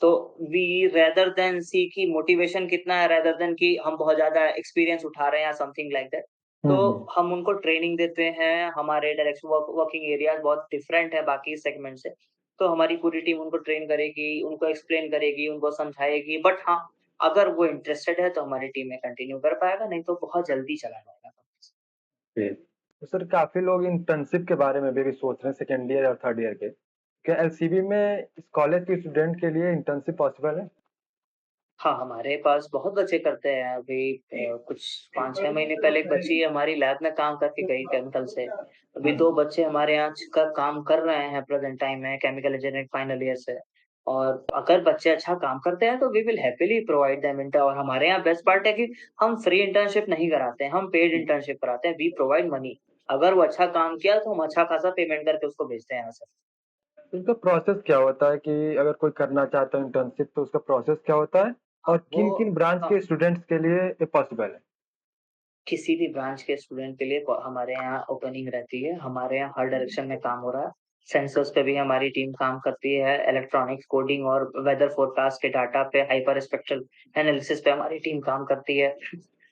तो वी रेदर देन सी कि मोटिवेशन कितना है रेदर देन कि हम बहुत ज़्यादा एक्सपीरियंस उठा रहे हैं या समथिंग लाइक दैट। हुँ, तो हुँ। हम उनको ट्रेनिंग देते हैं, हमारे डायरेक्शन वर्किंग एरियाज़ बहुत डिफरेंट है बाकी सेगमेंट से। तो हमारी पूरी टीम उनको ट्रेन करेगी, उनको एक्सप्लेन करेगी, उनको समझाएगी। बट हाँ, अगर वो इंटरेस्टेड है तो हमारी टीम में कंटिन्यू कर पाएगा, नहीं तो बहुत जल्दी चला जाएगा। जी। तो सर काफ़ी लोग इंटर्नशिप के बारे में भी सोच रहे हैं सेकंड ईयर और थर्ड ईयर के। क्या एलसीबी में इस कॉलेज के स्टूडेंट के लिए इंटर्नशिप पॉसिबल है? हाँ, हमारे पास बहुत बच्चे करते हैं अभी कुछ 5-6 महीने पहले एक बच्ची हमारी लैब में काम करके गई केमिकल से। अभी 2 बच्चे हमारे यहाँ का काम कर रहे हैं प्रेज़ेंट टाइम में केमिकल इंजीनियरिंग फाइनल ईयर से। और अगर बच्चे अच्छा काम करते हैं तो we will happily provide them inter और हमारे यहाँ बेस्ट पार्ट है कि हम फ्री इंटर्नशिप नहीं कराते हैं, हम पेड इंटर्नशिप कराते हैं, वी प्रोवाइड मनी। अगर वो अच्छा काम किया तो हम अच्छा खासा पेमेंट करके उसको भेजते हैं यहाँ से। तो इसका प्रोसेस क्या होता है कि अगर कोई करना चाहता है इंटर्नशिप तो उसका प्रोसेस क्या होता है? हाँ, और वो किन-किन ब्रांच हाँ। के स्टूडेंट्स के लिए ये पॉसिबल है? किसी भी ब्रांच के स्टूडेंट के लिए हमारे यहाँ ओपनिंग रहती है। हमारे यहाँ हर डायरेक्शन में काम हो रहा है। सेंसर्स पे भी हमारी टीम काम करती है। इलेक्ट्रॉनिक्स, कोडिंग और वेदर फोरकास्ट के डाटा पे हाइपर स्पेक्ट्रल एनालिसिस पे हमारी टीम काम करती है।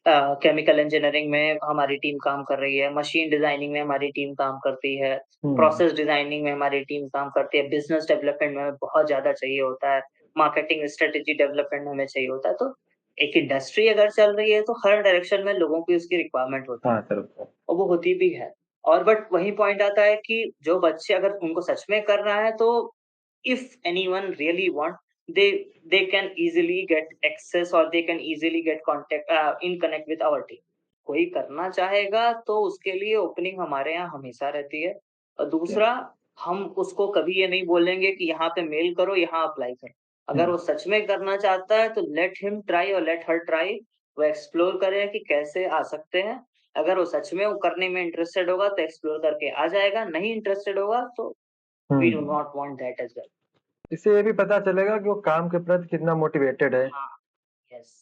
केमिकल इंजीनियरिंग में हमारी टीम काम कर रही है। मशीन डिज़ाइनिंग में हमारी टीम काम करती है। हुँ, प्रोसेस डिज़ाइनिंग में हमारी टीम काम करती है। बिज़नेस डेवलपमेंट में हमें बहुत ज़्यादा चाहिए होता है। मार्केटिंग स्ट्रेटजी डेवलपमेंट में हमें चाहिए होता है। तो एक इंडस्ट्री अगर चल रही है तो हर डायरेक्शन में लोगों की उसकी रिक्वायरमेंट होती हाँ है सर। और वो होती भी है। और बट वही पॉइंट आता है कि जो बच्चे अगर उनको सच में करना है तो if anyone really want they they can easily get access और they can easily get contact in connect with our team. कोई करना चाहेगा तो उसके लिए ओपनिंग हमारे यहाँ हमेशा रहती है। और ओके। दूसरा हम उसको कभी ये नहीं बोलेंगे कि यहाँ पे मेल करो, यहाँ अप्लाई करो। अगर हुँ, वो सच में करना चाहता है तो लेट हिम ट्राई और लेट हर ट्राई। वो एक्सप्लोर करे कि कैसे आ सकते हैं। अगर वो सच में वो करने में इंटरेस्टेड होगा तो एक्सप्लोर करके आ जाएगा, नहीं इंटरेस्टेड होगा तो we do hmm. Not want that as well. इससे ये भी पता चलेगा कि वो काम के प्रति कितना मोटिवेटेड है। हाँ, यस।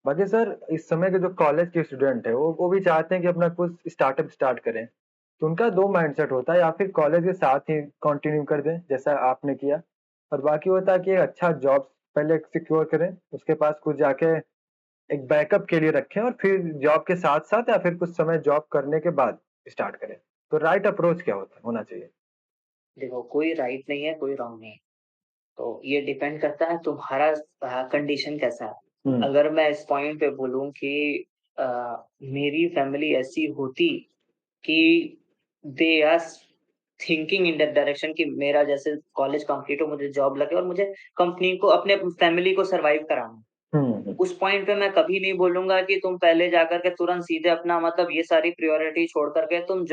बाकी सर इस समय के जो कॉलेज के स्टूडेंट हैं वो भी चाहते हैं कि अपना कुछ स्टार्टअप स्टार्ट करें। तो उनका 2 माइंडसेट होता है या फिर कॉलेज के साथ ही कंटिन्यू कर दें जैसा आपने किया और बाकी होता है कि एक अच्छा जॉब पहले सिक्योर करें, उसके पास कुछ जाके एक बैकअप के लिए रखें और फिर जॉब के साथ-साथ या फिर कुछ समय जॉब करने के बाद स्टार्ट करें। तो राइट अप्रोच क्या होना चाहिए? देखो कोई राइट नहीं है, कोई रॉन्ग नहीं है। तो ये डिपेंड करता है तुम्हारा कंडीशन कैसा है। हुँ, अगर मैं इस पॉइंट पे बोलूँ कि अ, मेरी फैमिली ऐसी होती कि they are thinking in that direction कि मेरा जैसे कॉलेज कंप्लीट हो, मुझे जॉब लगे और मुझे कंपनी को अपने फैमिली को सर्वाइव कराना है। हुँ, हुँ, उस पॉइंट पे मैं कभी नहीं बोलूँगा कि तुम पहले जाकर के तुरंत सीधे अपना मतलब ये सारी प्रायोरिटी छोड़ कर के तुम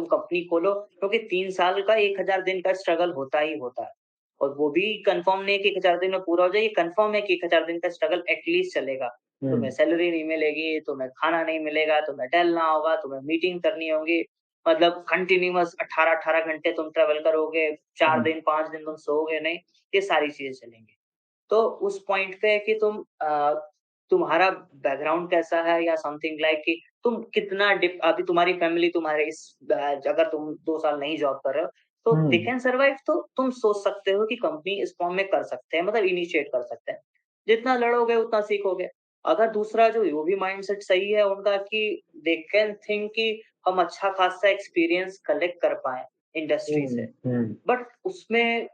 कंपनी खोलो क्योंकि 3 साल का 1000 दिन का स्ट्रगल होता ही होता है। और वो भी कन्फर्म नहीं है कि 1000 दिन में पूरा हो जाए, ये कन्फर्म है कि 1000 दिन का स्ट्रगल एट लीस्ट चलेगा। हुँ, तुम्हें सैलरी नहीं मिलेगी, तुम्हें खाना नहीं मिलेगा, तुम्हें टहलना होगा, तुम्हें मीटिंग करनी होगी। मतलब कंटीन्यूअस 18-18 घंटे तुम ट्रैवल करोगे, 4 हुँ, दिन, 5 दिन तुम सोओगे नहीं, ये सारी चीज़ें चलेंगी। तो उस पॉइंट पे है कि तुम्हारा बैकग्राउंड कैसा है या समथिंग लाइक कि तुम कितना डिप अभी तुम्हारी फैमिली तुम्हारे अगर तुम 2 साल नहीं जॉब कर रहे हो, तो दे हुँ, कैन सर्वाइव तो तुम सोच सकते हो कि कंपनी इस फॉर्म में कर सकते हैं, मतलब इनिशिएट कर सकते हैं। जितना लड़ोगे उतना सीखोगे। अगर दूसरा जो वो भी माइंडसेट सही है उनका कि दे कैन थिंक कि हम अच्छा खासा एक्सपीरियंस कलेक्ट कर पाएँ इंडस्ट्री हुँ, से। हुँ, बट उसमें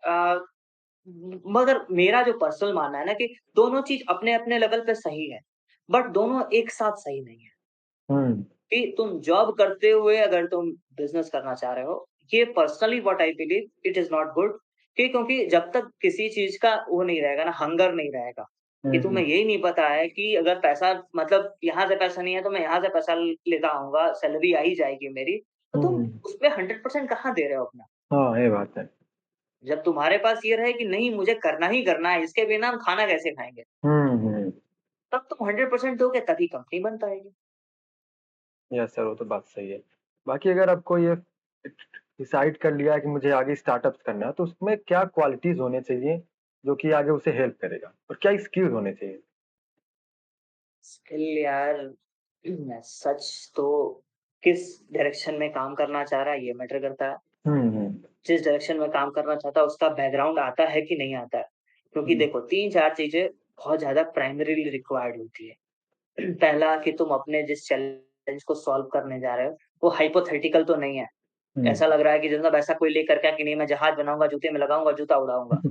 मगर मेरा जो पर्सनल मानना है ना कि दोनों चीज़ अपने-अपने लेवल पे सही है, बट दोनों एक साथ सही नहीं है। हुँ, कि तुम जॉब करते हुए अगर तुम बिज़नेस करना चाह रहे हो, ये personally what I believe it is not good कि क्योंकि जब तक किसी चीज़ का वो नहीं रहेगा ना, हंगर नहीं रहेगा, कि हुँ, तुम्हें हुँ, यही नहीं पता है कि अगर पैसा मतलब यहाँ से पैसा नहीं है तो मैं यहाँ से पैसा लेता आऊँगा, सैलरी आ ही जाएगी मेरी, तो हुँ, तुम हुँ। उसमें 100% कहाँ दे रहे हो अपना? हाँ, ये बात है। जब तुम्हारे पास ये रहे कि नहीं मुझे करना ही करना है, इसके बिना हम खाना कैसे खाएँगे? हुँ, हुँ। तब तुम 100% दोगे तभी कंपनी बन पाएगी। यस सर, वो तो बात सही है। बाकी अगर आपको ये डिसाइड कर लिया है कि मुझे आगे स्टार्टअप्स करना है, तो उसमें क्या क्वालिटीज़ होने चाहिए, जो कि आगे उसे हेल्प करेगा? और क्या स्किल्स होने चाहिए? स्किल यार सच तो किस डायरेक्शन में काम करना चाह रहा है ये मैटर करता है। हुँ, हुँ। जिस डायरेक्शन में काम करना चाहता है उसका बैकग्राउंड आता है कि नहीं आता है। क्योंकि हुँ, देखो 3-4 चीज़ें बहुत ज़्यादा प्राइमरीली रिक्वायर्ड होती है। पहला कि तुम अपने जिस चैलेंज को सॉल्व करने जा रहे हो, वो हाइपोथेटिकल तो नहीं है। हुँ। ऐसा लग रहा है कि मतलब ऐसा कोई लेकर के आया कि नहीं मैं जहाज बनाऊँगा, जूते में लगाऊँगा, जूता उड़ाऊँगा।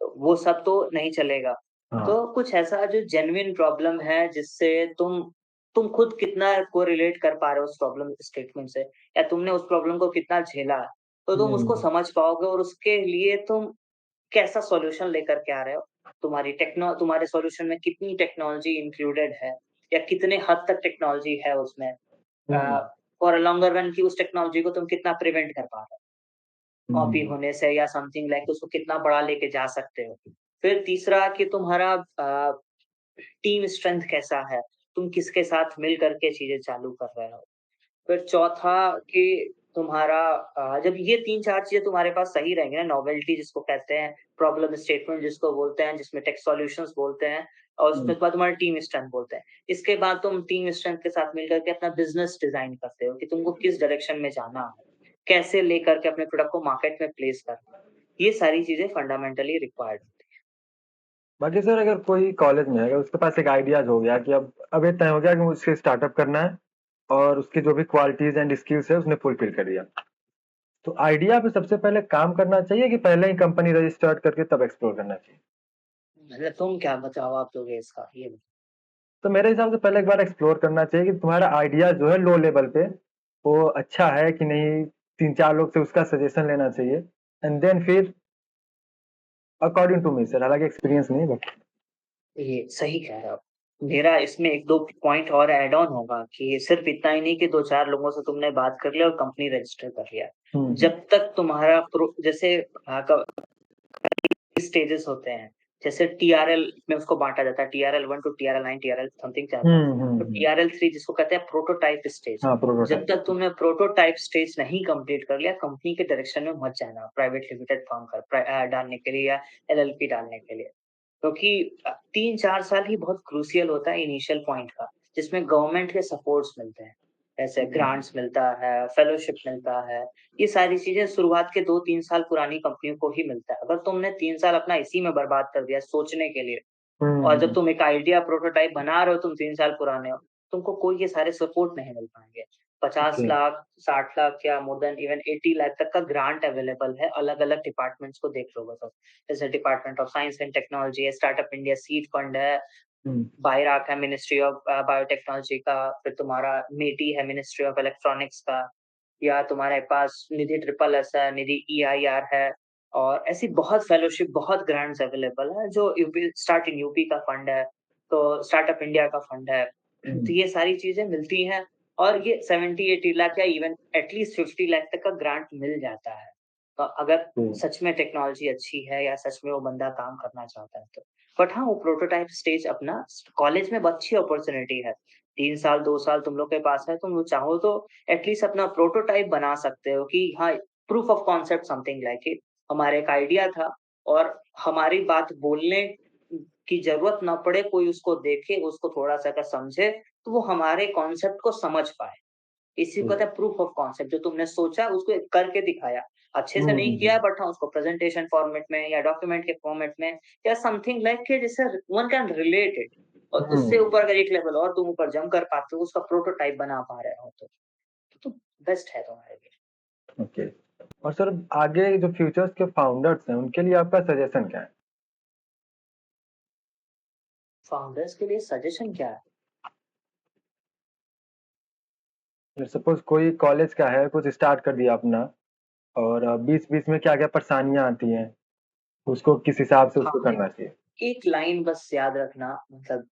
तो वो सब तो नहीं चलेगा। हाँ। तो कुछ ऐसा जो जेन्युइन प्रॉब्लम है जिससे तुम खुद कितना कोरिलेट कर पा रहे हो उस प्रॉब्लम स्टेटमेंट से या तुमने उस प्रॉब्लम को कितना झेला है, तो तुम उसको हुँ, समझ पाओगे और उसके लिए तुम कैसा सॉल्यूशन लेकर के आ रहे हो। तुम्हारे सॉल्यूशन में कितनी टेक्नोलॉजी इंक्लूडेड है या कितने हद तक टेक्नोलॉजी है उसमें हुँ, फॉर अ लॉन्गर रन की उस टेक्नोलॉजी को तुम कितना प्रिवेंट कर पा रहे हो। कॉपी हुँ, होने से या समथिंग लाइक उसको कितना बड़ा लेके जा सकते हो। फिर तीसरा कि तुम्हारा टीम स्ट्रेंथ कैसा है? तुम किसके साथ मिल कर के चीज़ें चालू कर रहे हो? फिर चौथा कि तुम्हारा जब ये 3-4 चीज़ें तुम्हारे पास सही रहेंगी ना, नॉवेल्टी जिसको कहते हैं, प्रॉब्लम स्टेटमेंट जिसको बोलते हैं, जिसमें टेक सॉल्यूशंस बोलते हैं और हुँ। उसके बाद तुम्हारा टीम स्ट्रेंथ बोलते हैं। इसके बाद तुम टीम स्ट्रेंथ के साथ मिल कर के अपना बिज़नेस डिज़ाइन करते हो कि तुमको किस डायरेक्शन में जाना है, कैसे लेकर के अपने प्रोडक्ट को मार्केट में प्लेस करना है। ये सारी चीज़ें फंडामेंटली रिक्वायर्ड बाकी सर अगर कोई कॉलेज में है, अगर उसके पास एक आइडियाज़ हो गया कि अब ये तय हो गया कि मुझे स्टार्टअप करना है और उसकी जो भी क्वालिटीज़ एंड स्किल्स है उसने फुलफिल कर दिया। तो आइडिया पे सबसे पहले काम करना चाहिए कि पहले ही कंपनी रजिस्टर्ड करके तब एक्सप्लोर करना चाहिए? मतलब तुम क्या जवाब दोगे इसका? ये तो मेरे हिसाब से पहले एक बार एक्सप्लोर करना चाहिए कि तुम्हारा आइडिया जो है लो लेवल पे, वो अच्छा है कि नहीं, 3-4 लोग से उसका सजेशन लेना चाहिए एंड देन फिर अकॉर्डिंग टू मी सर, हालाँकि एक्सपीरियंस नहीं बट ये सही कह रहे हो। मेरा इसमें 1-2 पॉइंट और ऐड ऑन होगा कि सिर्फ़ इतना ही नहीं कि 2-4 लोगों से तुमने बात कर लिया और कंपनी रजिस्टर कर लिया। हुँ, हुँ। जब तक तुम्हारा जैसे क स्टेजेस होते हैं, जैसे टीआरएल में उसको बाँटा जाता है, TRL 1 to TRL 9 TRL something चल रहा है। हुँ, हुँ, तो हुँ। टीआरएल 3 जिसको कहते हैं प्रोटोटाइप स्टेज। हाँ, जब प्रोटोटाइप। तक तुमने प्रोटोटाइप स्टेज नहीं कंप्लीट कर लिया, कंपनी के डायरेक्शन में मत जाना, प्राइवेट लिमिटेड फॉर्म डालने के लिए या एलएलपी डालने के लिए। क्योंकि 3-4 साल ही बहुत क्रूशियल होता है इनिशियल पॉइंट का, जिसमें गवर्नमेंट के सपोर्ट्स मिलते हैं। ऐसे हुँ, ग्रांट्स मिलता है, फेलोशिप मिलता है, ये सारी चीज़ें शुरुआत के 2-3 साल पुरानी कंपनियों को ही मिलता है। अगर तुमने 3 साल अपना इसी में बर्बाद कर दिया सोचने के लिए और जब हुँ, तुम एक आइडिया प्रोटोटाइप बना रहे हो, तुम 3 साल पुराने हो, तुमको कोई ये सारे सपोर्ट नहीं मिल पाएँगे। 50 ओके। लाख, 60 लाख या मोर देन इवन 80 लाख तक का ग्रांट अवेलेबल है, अलग-अलग डिपार्टमेंट्स को देख लोगे तो। जैसे department of science and technology है, स्टार्टअप इंडिया सीड फंड है, हुँ, बायराक है मिनिस्ट्री ऑफ बायोटेक्नोलॉजी का, फिर तुम्हारा मेटी है मिनिस्ट्री ऑफ इलेक्ट्रॉनिक्स का, या तुम्हारे पास निधि ट्रिपल एस है, निधि ईआईआर है और ऐसी बहुत फेलोशिप, बहुत ग्रांट्स अवेलेबल है जो यूपी स्टार्ट इन यूपी का फंड है, तो स्टार्टअप इंडिया का फंड है। तो हुँ, ये सारी चीज़ें मिलती हैं और ये 70-80 लाख या इवन एटलीस्ट 50 लाख तक का ग्रांट मिल जाता है। अगर हुँ, सच में टेक्नोलॉजी अच्छी है या सच में वो बंदा काम करना चाहता है तो। बट हाँ, वो प्रोटोटाइप स्टेज अपना कॉलेज में बहुत अच्छी अपॉर्च्युनिटी है। 3 साल, 2 साल तुम लोग के पास है, तुम लोग चाहो तो एटलीस्ट अपना प्रोटोटाइप बना सकते हो कि हाँ, proof of concept something like it. हमारा एक आइडिया था और हमारी बात बोलने की ज़रूरत ना पड़े, कोई उसको देखे, उसको थोड़ा-सा अगर समझे, तो वो हमारे कॉन्सेप्ट को समझ पाए। इसी को हुँ, कहते हैं प्रूफ ऑफ कांसेप्ट जो तुमने सोचा उसको एक करके दिखाया। अच्छे से हुँ, नहीं किया हुँ, बट हाँ, उसको प्रेज़ेंटेशन फॉर्मेट में या डॉक्यूमेंट के फॉर्मेट में या समथिंग लाइक कि जिससे वन कैन रिलेट इट और उससे हुँ, ऊपर अगर एक लेवल और तुम ऊपर जंप कर पाते हो, उसका प्रोटोटाइप बना पा रहे हो तो बेस्ट है तुम्हारे लिए। ओके। और सर आगे जो फ्यूचर्स के फाउंडर्स हैं, उनके लिए आपका सजेशन क्या है? फाउंडर्स के लिए सजेशन क्या है? सपोज़ कोई कॉलेज का है, कुछ स्टार्ट कर दिया अपना और बीच-बीच में क्या-क्या परेशानियाँ आती हैं, उसको किस हिसाब से हाँ, उसको करना चाहिए? एक लाइन बस याद रखना मतलब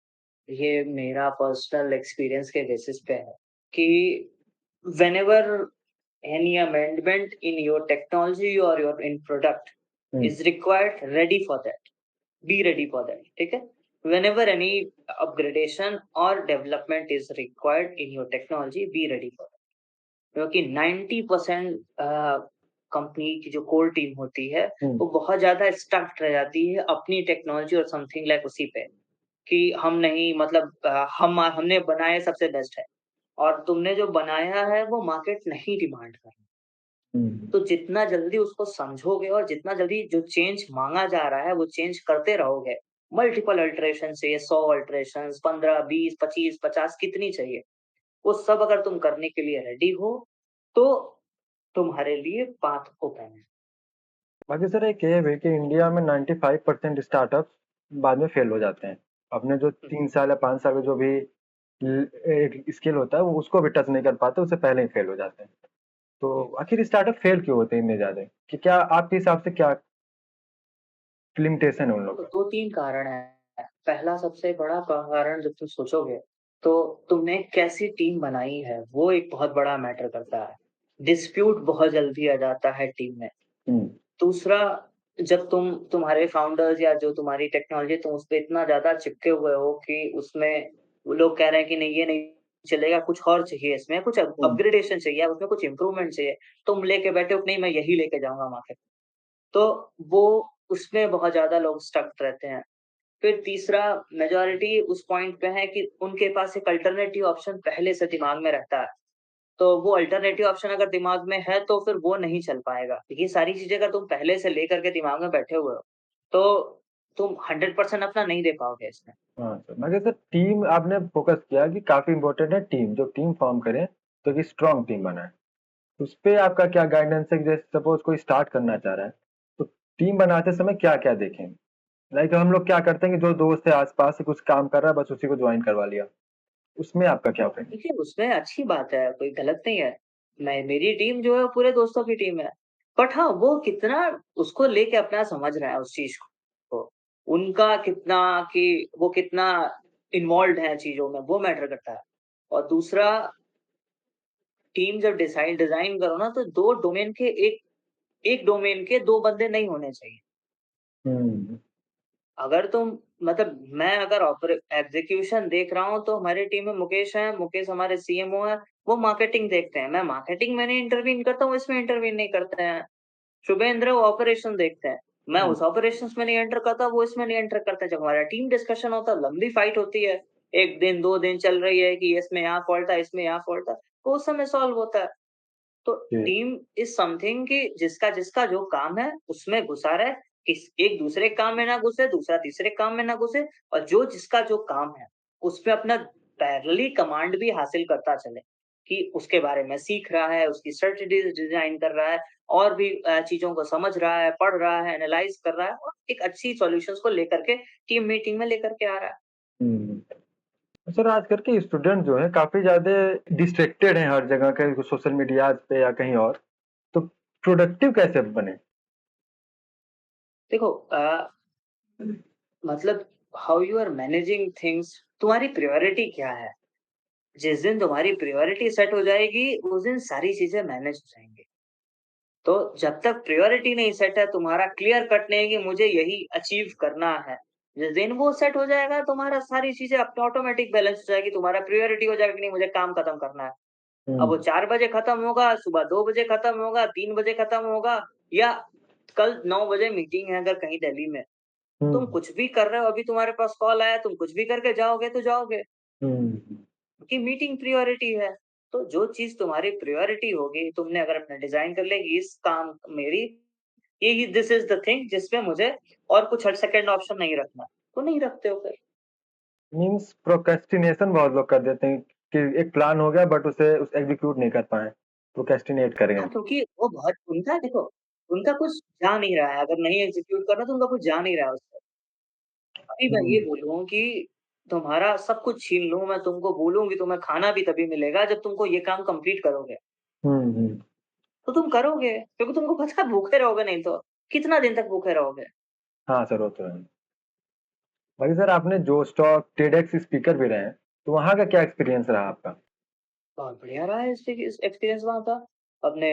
ये मेरा पर्सनल एक्सपीरियंस के बेसिस पे है कि whenever any amendment in your technology or your in product hmm, is required, ready for that, be ready for that, ठीक है? Whenever any upgradation or development is required in your technology, be ready for that. क्योंकि 90% company की जो core team होती है, हुँ, वो बहुत ज़्यादा स्टक्ड रह जाती है अपनी टेक्नोलॉजी और समथिंग लाइक उसी पे, कि हम नहीं मतलब हमने बनाया सबसे बेस्ट है और तुमने जो बनाया है वो मार्केट नहीं डिमांड कर रहा। हुँ। तो जितना जल्दी उसको समझोगे और जितना जल्दी जो चेंज माँगा जा रहा है, वो चेंज करते रहोगे, मल्टीपल अल्टरेशन चाहिए, 100 अल्टरेशंस, 15, 20, 25, 50 कितनी चाहिए? वो सब अगर तुम करने के लिए रेडी हो, तो तुम्हारे लिए पाथ ओपन है। बाकी सर एक ये है कि इंडिया में 95% स्टार्टअप्स बाद में फेल हो जाते हैं। अपने जो हुँ, 3 साल या 5 साल का जो भी एक स्किल होता है वो उसको भी टच नहीं कर पाते, उससे पहले ही फेल हो जाते हैं। तो हुँ। आखिर स्टार्टअप फेल क्यों होते हैं इतने ज़्यादा? कि क्या आपके हिसाब से क्या लिमिटेशन है उन लोग तो का? 2-3 कारण हैं। पहला सबसे बड़ा कारण जब तुम सोचोगे, तो तुमने कैसी टीम बनाई है, वो एक बहुत बड़ा मैटर करता है। डिस्प्यूट बहुत जल्दी आ जाता है टीम में। हुँ, दूसरा, जब तुम्हारे फाउंडर्स या जो तुम्हारी टेक्नोलॉजी तुम उसपे इतना ज़्यादा चिपके हुए हो कि उसमें वो लोग कह रहे हैं कि नहीं ये नहीं चलेगा, कुछ और चाहिए इसमें, कुछ हुँ, अपग्रेडेशन चाहिए, उसमें कुछ इम्प्रूवमेंट चाहिए। तुम लेके बैठे हो कि नहीं मैं यही लेके जाऊँगा मार्केट। तो वो उसमें बहुत ज़्यादा लोग स्टक रहते हैं। फिर तीसरा, मेजॉरिटी उस पॉइंट पे है कि उनके पास एक अल्टरनेटिव ऑप्शन पहले से दिमाग में रहता है। तो वो अल्टरनेटिव ऑप्शन अगर दिमाग में है तो फिर वो नहीं चल पाएगा। ये सारी चीज़ें अगर तुम पहले से लेकर के दिमाग में बैठे हुए हो, तो तुम 100% अपना नहीं दे पाओगे इसमें। हाँ सर। मगर सर टीम आपने फ़ोकस किया कि काफ़ी इम्पोर्टेंट है टीम, जो टीम फ़ॉर्म करें तो एक स्ट्रॉन्ग टीम बनाएँ। उसपे आपका क्या गाइडेंस है कि जैसे सपोज़ कोई स्टार्ट करना चाह रहा है, तो टीम बनाते समय क्या-क्या देखें? लाइक हम लोग क्या करते हैं कि जो दोस्त है आस-पास कुछ काम कर रहा है बस उसी को जॉइन करवा लिया। उसमें आपका क्या ओपिनियन है? देखिए, उसमें अच्छी बात है, कोई गलत नहीं है। मेरी टीम जो है वो पूरे दोस्तों की टीम है। बट हाँ, वो कितना उसको लेके अपना समझ रहा है उस चीज़ को। उनका कितना कि वो कितना इन्वॉल्व्ड है चीज़ों में, वो मैटर करता है। और दूसरा, टीम जब डिज़ाइन करो ना तो 2 डोमेन के एक डोमेन के 2 बंदे नहीं होने चाहिए। हुँ, अगर तुम मतलब मैं अगर एग्ज़ीक्यूशन देख रहा हूँ तो हमारी टीम में मुकेश है, मुकेश हमारे सीएमओ हैं, वो मार्केटिंग देखते हैं। मैं मार्केटिंग में नहीं इंटरवीन करता हूँ, इसमें इंटरवीन नहीं करते हैं। शुभेंद्र वो ऑपरेशन देखते हैं। मैं हुँ, उस ऑपरेशंस में नहीं एंटर करता, वो इसमें नहीं एंटर करता। जब हमारा टीम डिस्कशन होता है, लंबी फाइट होती है। 1 दिन, 2 दिन चल रही है कि इसमें यहाँ फॉल्ट है, इसमें यहाँ फॉल्ट है, तो उस समय सॉल्व होता है। तो जी। टीम इज़ समथिंग कि जिसका जो काम है उसमें घुसा रहे, एक दूसरे के काम में ना घुसे, दूसरा तीसरे के काम में ना घुसे और जो जिसका जो काम है, उसपे अपना पैरेलली कमांड भी हासिल करता चले, कि उसके बारे में सीख रहा है, उसकी स्ट्रेटजीज़ डिज़ाइन कर रहा है और भी चीज़ों को समझ रहा है, पढ़ रहा है, एनालाइज़ कर रहा है और एक अच्छी सॉल्यूशंस को लेकर के टीम मीटिंग में लेकर के आ रहा है। हुँ। सर आजकल के स्टूडेंट जो हैं काफ़ी ज़्यादा डिस्ट्रैक्टेड हैं हर जगह कहीं सोशल मीडियाज़ पे या कहीं और, तो प्रोडक्टिव कैसे बनें? देखो मतलब how you are managing things, तुम्हारी प्रायोरिटी क्या है? जिस दिन तुम्हारी प्रायोरिटी सेट हो जाएगी, उस दिन सारी चीज़ें मैनेज हो जाएँगी। तो जब तक प्रायोरिटी नहीं सेट है, तुम्हारा क्लियर कट नहीं है कि मुझे यही अचीव करना है। जिस दिन वो सेट हो जाएगा, तुम्हारा सारी चीज़ें अपने ऑटोमैटिक बैलेंस हो जाएगी, तुम्हारा प्रायोरिटी हो जाएगा कि नहीं मुझे काम खत्म करना है। अब वो हुँ, 4 बजे खत्म होगा, सुबह 2 बजे खत्म होगा, 3 बजे खत्म होगा या कल 9 बजे मीटिंग है अगर कहीं दिल्ली में, हुँ, तुम कुछ भी कर रहे हो, अभी तुम्हारे पास कॉल आया, तुम कुछ भी करके जाओगे तो जाओगे। हुँ, कि मीटिंग प्रायोरिटी है। तो जो चीज़ तुम्हारी प्रायोरिटी होगी, तुमने अगर अपना डिज़ाइन कर लिया कि इस काम मेरी ये दिस इज़ द थिंग जिसमें मुझे और कुछ सेकंड ऑप्शन नहीं रखना, तो नहीं रखते हो फिर। मीन्स प्रोक्रेस्टिनेशन बहुत लोग कर देते हैं कि एक प्लान हो गया बट उसे एग्ज़ीक्यूट नहीं कर पाए, प्रोक्रेस्टिनेट कर गए। हाँ, क्योंकि वो बहुत उनका देखो, उनका कुछ जा नहीं रहा है, अगर नहीं एग्ज़ीक्यूट कर रहा तो उनका कुछ जा नहीं रहा है उससे। अभी मैं ये हुँ, बोलूँ कि तुम्हारा सब कुछ छीन लूँ, मैं तुमको बोलूँ कि तुम्हें खाना भी तभी मिलेगा जब तुमको ये काम कंप्लीट करोगे। हुँ, हुँ। तो तुम करोगे, क्योंकि तुमको पता है भूखे रहोगे नहीं तो। कितना दिन तक भूखे रहोगे? हाँ सर, वो तो है। बाकी सर आपने जो स्टॉक टेडएक्स स्पीकर भी रहे हैं, तो वहाँ का क्या एक्सपीरियंस रहा आपका? बहुत बढ़िया रहा है इस एक्सपीरियंस वहाँ का। अपने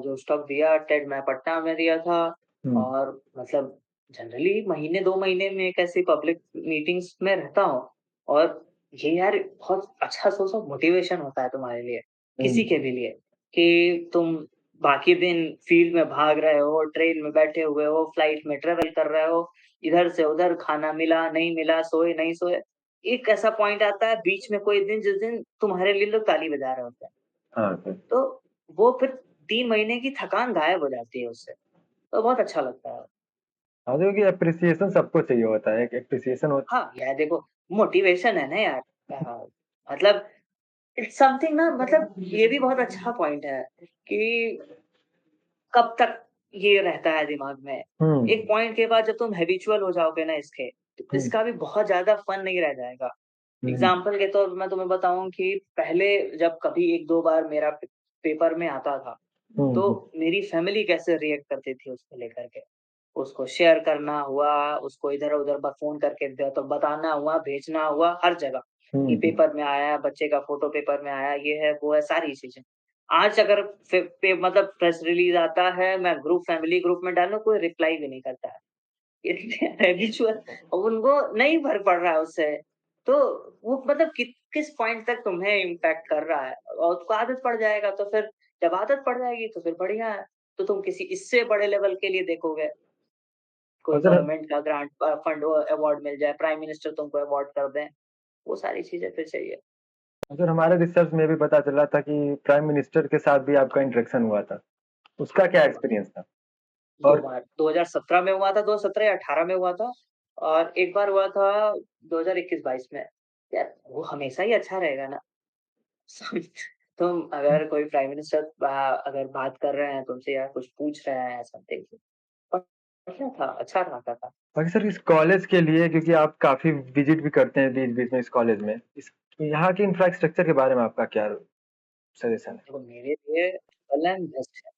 जो स्टॉक दिया टेड मैं पटना में दिया था हुँ, और मतलब जनरली महीने 2 महीने में एक ऐसी पब्लिक मीटिंग्स में रहता हूँ और ये यार बहुत अच्छा सोर्स ऑफ मोटिवेशन होता है तुम्हारे लिए, किसी के हुँ, भी लिए, कि तुम बाकी दिन फील्ड में भाग रहे हो, ट्रेन में बैठे हुए हो, फ्लाइट में ट्रैवल कर रहे हो, इधर से उधर खाना मिला, नहीं मिला, सोए, नहीं सोए। एक ऐसा पॉइंट आता है बीच में कोई दिन जिस दिन तुम्हारे लिए लोग ताली बजा रहे होते हैं। हाँ सर। तो वो फिर 3 महीने की थकान गायब हो जाती है उससे, तो बहुत अच्छा लगता है। हाँ, देखिए एप्रिसिएशन सबको चाहिए होता है, एक एप्रिसिएशन हो। हाँ, यार देखो मोटिवेशन है ना यार। मतलब इट्स समथिंग ना मतलब ये भी बहुत अच्छा पॉइंट है कि कब तक ये रहता है दिमाग में। हुँ, एक पॉइंट के बाद जब तुम हैबिचुअल हो जाओगे ना इसके, तो हुँ, इसका भी बहुत ज़्यादा फन नहीं रह जाएगा। हुँ, एग्ज़ाम्पल के तौर पे मैं तुम्हें बताऊँ कि पहले जब कभी 1-2 बार मेरा पेपर में आता था, हुँ, हुँ, तो मेरी फैमिली कैसे रिएक्ट करती थी उसको लेकर के। उसको शेयर करना हुआ, उसको इधर-उधर फ़ोन करके तो बताना हुआ, भेजना हुआ हर जगह, हुँ, कि हुँ। पेपर में आया, बच्चे का फ़ोटो पेपर में आया, ये है, वो है, सारी चीज़ें। आज अगर मतलब प्रेस रिलीज़ आता है, मैं फैमिली ग्रुप में डालूँ, कोई रिप्लाई भी नहीं करता है। इतने हैबिचुअल उनको नहीं फ़र्क पड़ रहा है उससे। तो वो मतलब किस पॉइंट तक तुम्हें इम्पैक्ट कर रहा है और उसको आदत पड़ जाएगा तो फिर जब आदत पड़ जाएगी तो फिर बढ़िया है। तो तुम किसी इससे बड़े लेवल के लिए देखोगे, कोई अगर गवर्नमेंट का ग्रांट फंड अवार्ड मिल जाए, प्राइम मिनिस्टर तुमको अवार्ड कर दें, वो सारी चीज़ें फिर चाहिए। अगर हमारे रिसर्च में भी पता चला था कि प्राइम मिनिस्टर के साथ भी आपका इंटरेक्शन हुआ था, उसका क्या 2 बार एक्सपीरियंस था? 2 और बार 2017 में हुआ था, 2017 या 18 में हुआ था और एक बार हुआ था 2021-22 में। यार वो हमेशा ही अच्छा रहेगा ना। तुम अगर कोई प्राइम मिनिस्टर अगर बात कर रहे हैं तुमसे या कुछ पूछ रहे हैं समथिंग बढ़िया था, अच्छा रहा था। बाकी सर इस कॉलेज के लिए क्योंकि आप काफ़ी विज़िट भी करते हैं बीच-बीच में इस कॉलेज में, इस यहाँ के इंफ्रास्ट्रक्चर के बारे में आपका क्या सजेशन है? देखो मेरे लिए एलएम बेस्ट है।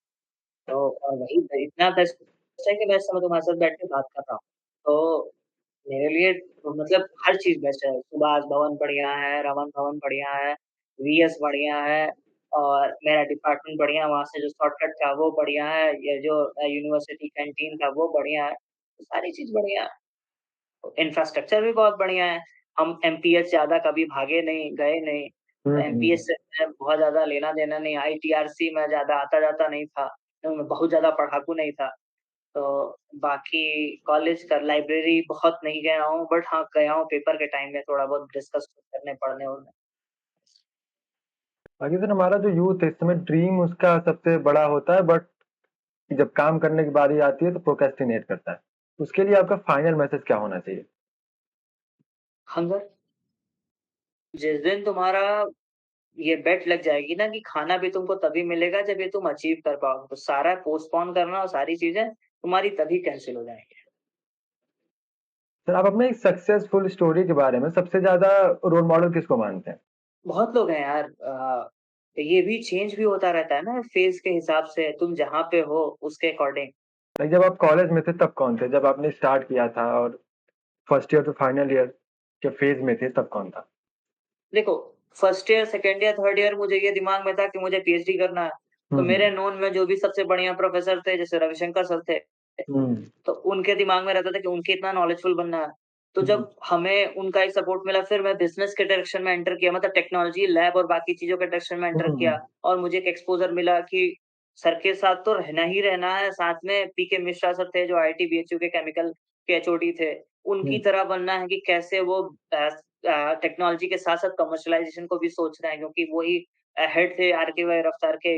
तो और वही इतना बेस्ट है कि मैं इस समय तुम्हारे साथ बैठ के बात कर रहा हूँ। तो मेरे लिए तो मतलब हर चीज़ बेस्ट है। सुभाष भवन बढ़िया है, रमन भवन बढ़िया है, वीएस बढ़िया है और मेरा डिपार्टमेंट बढ़िया है, वहाँ से जो शॉर्टकट था वो बढ़िया है, ये जो यूनिवर्सिटी कैंटीन था वो बढ़िया है। तो सारी चीज़ बढ़िया है। इंफ्रास्ट्रक्चर भी बहुत बढ़िया है। हम एमपीएस ज़्यादा कभी भागे नहीं, गए नहीं। हुँ, हुँ, हुँ। एमपीएस से बहुत ज़्यादा लेना-देना नहीं, आईटीआरसी में ज़्यादा आता-जाता नहीं था। मैं बहुत ज़्यादा पढ़ाकू नहीं था। तो बाकी कॉलेज का लाइब्रेरी बहुत नहीं गया हूँ, बट हाँ, गया हूँ पेपर के टाइम में थोड़ा बहुत डिस्कस करने, पढ़ने-वढ़ने। बाकी सर हमारा जो यूथ है इस समय ड्रीम उसका सबसे बड़ा होता है बट जब काम करने की बारी आती है तो प्रोक्रेस्टिनेट करता है। उसके लिए आपका फाइनल मैसेज क्या होना चाहिए? हंगर, जिस दिन तुम्हारा ये बेट लग जाएगी ना कि खाना भी तुमको तभी मिलेगा जब ये तुम अचीव कर पाओगे, तो सारा पोस्टपोन करना और सारी चीज़ें तुम्हारी तभी कैंसल हो जाएँगी। सर आप अपने एक सक्सेसफुल स्टोरी के बारे में सबसे ज़्यादा रोल मॉडल किसको मानते हैं? बहुत लोग हैं यार ये भी चेंज भी होता रहता है ना फ़ेज़ के हिसाब से, तुम जहाँ पे हो उसके अकॉर्डिंग। लाइक जब आप कॉलेज में थे तब कौन थे? जब आपने स्टार्ट किया था और first year to final year के फेज़ में थे तब कौन था? देखो, first year, second year, third year मुझे ये दिमाग में था कि मुझे पीएचडी करना है, तो हुँ, मेरे हुँ। नोन में जो भी सबसे बढ़िया प्रोफ़ेसर थे, जैसे रविशंकर सर थे, हुँ, तो उनके दिमाग में रहता था कि उनके इतना नॉलेजफुल बनना है। तो हुँ, जब हमें उनका एक सपोर्ट मिला, फिर मैं बिज़नेस के डायरेक्शन में एंटर किया, मतलब टेक्नोलॉजी, लैब और बाकी चीज़ों के डायरेक्शन में एंटर हुँ, किया और मुझे एक एक्सपोज़र मिला कि सर के साथ तो रहना ही रहना है, साथ में पीके मिश्रा सर थे, जो आईआईटी बीएचयू के केमिकल के एचओडी थे। उनकी हुँ, तरह बनना है कि कैसे वो टेक्नोलॉजी के साथ-साथ कमर्शियलाइज़ेशन को भी सोच रहे हैं, क्योंकि वही हेड थे आरके भाई रफ्तार के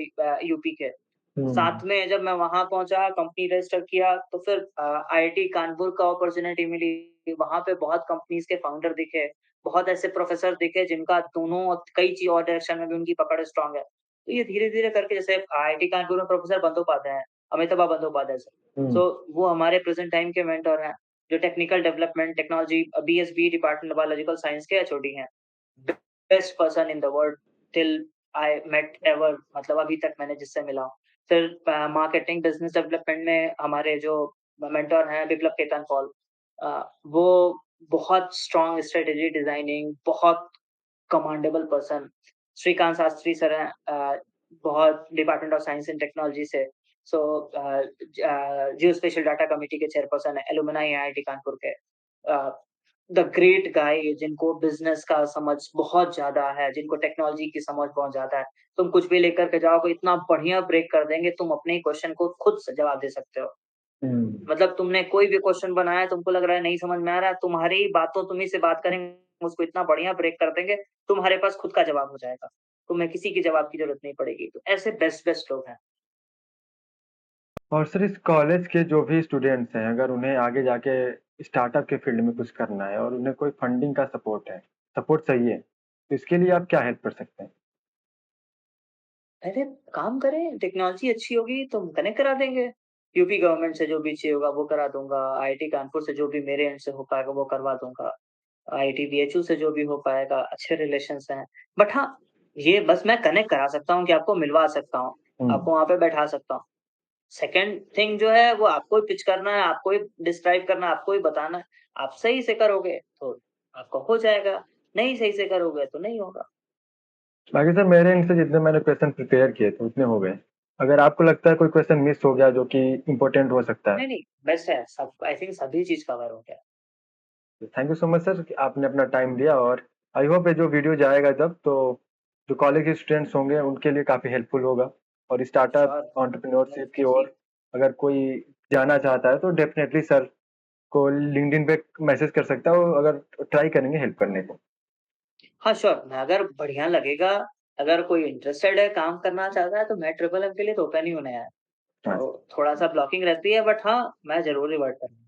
यूपी के। हुँ, साथ में जब मैं वहाँ पहुँचा, कंपनी रजिस्टर किया, तो फिर आईआईटी कानपुर का अपॉर्च्युनिटी मिली। वहाँ पे बहुत कंपनीज़ के फाउंडर दिखे, बहुत ऐसे प्रोफ़ेसर दिखे जिनका दोनों कई चीज़ और डायरेक्शन में भी उनकी पकड़ स्ट्रॉन्ग है। तो ये धीरे-धीरे करके जैसे आईआईटी कानपुर में प्रोफ़ेसर बंदोपाध्याय हैं, अमिताभ बंदोपाध्याय सर। हुँ। सो वो हमारे प्रेज़ेंट टाइम के मेंटर हैं, जो technical development, technology BSB department biological science के एचओडी हैं। Best person in the world till I met ever, मतलब अभी तक मैंने जिससे मिला हूँ। फिर मार्केटिंग बिज़नेस डेवलपमेंट में हमारे जो मेंटर हैं बिप्लब केतन पॉल, वो बहुत स्ट्रॉन्ग स्ट्रैटेजी डिज़ाइनिंग, बहुत commandable person. Srikant Shastri sir हैं, बहुत department of science and technology से। सो जियोस्पेशियल डाटा कमिटी के चेयरपर्सन हैं, एलुमनाई हैं आईआईटी कानपुर के। द ग्रेट गाय जिनको बिज़नेस का समझ बहुत ज़्यादा है, जिनको टेक्नोलॉजी की समझ बहुत ज़्यादा है। तुम कुछ भी लेकर के जाओगे, इतना बढ़िया ब्रेक कर देंगे, तुम अपने ही क्वेश्चन को खुद से जवाब दे सकते हो। हुँ। मतलब तुमने कोई भी क्वेश्चन बनाया, तुमको लग रहा है नहीं समझ में आ रहा है, तुम्हारी ही बातों तुम्हीं से बात करेंगे, उसको इतना बढ़िया ब्रेक कर देंगे, तुम्हारे पास खुद का जवाब हो जाएगा। तुम्हें किसी के जवाब की ज़रूरत नहीं पड़ेगी। तो ऐसे बेस्ट बेस्ट लोग हैं। और सर इस कॉलेज के जो भी स्टूडेंट्स हैं, अगर उन्हें आगे जाके स्टार्टअप के फील्ड में कुछ करना है और उन्हें कोई फंडिंग का सपोर्ट है, सपोर्ट चाहिए, तो इसके लिए आप क्या हेल्प कर सकते हैं? अरे! काम करें, टेक्नोलॉज़ी अच्छी होगी तो हम कनेक्ट करा देंगे। यूपी गवर्नमेंट से जो भी चाहिए होगा वो करा दूँगा, आईआईटी कानपुर से जो भी मेरे एंड से हो पाएगा वो करवा दूँगा। आईआईटी बीएचयू से जो भी हो पाएगा, अच्छे रिलेशंस हैं। बट हाँ, ये बस मैं कनेक्ट करा सकता हूँ कि आपको मिलवा सकता हूँ, हुँ। आपको वहाँ पे बैठा सकता हूँ। सेकंड थिंग जो है वो आपको ही पिच करना है, आपको ही डिस्क्राइब करना है, आपको ही बताना है। आप सही से करोगे तो आपका हो जाएगा, नहीं सही से करोगे तो नहीं होगा। बाकी सर मेरे एंड से जितने मैंने क्वेश्चन प्रिपेयर किए थे उतने हो गए। अगर आपको लगता है कोई क्वेश्चन मिस हो गया जो कि इम्पोर्टेंट हो सकता है, नहीं, नहीं, बेस्ट है सब आई थिंक सभी चीज़ कवर हो गया। तो thank you so much sir कि आपने अपना टाइम दिया और आई होप ये जो वीडियो जाएगा जब तो जो कॉलेज के स्टूडेंट्स होंगे उनके लिए काफ़ी हेल्पफुल होगा और स्टार्टअप श्योर एंटरप्रेन्योरशिप मतलब की किसी ओर अगर कोई जाना चाहता है तो डेफ़िनेटली सर को लिंक्डइन पे मैसेज कर सकता है और अगर ट्राई करेंगे हेल्प करने को। हाँ, श्योर मैं अगर बढ़िया लगेगा, अगर कोई इंटरेस्टेड है, काम करना चाहता है तो मैं ट्रिपल एम के लिए तो ओपन ही हूँ ना यार। हाँ। तो थोड़ा-सा ब्लॉकिंग रहती है बट हाँ, मैं ज़रूर रिवर्ट करूँगा।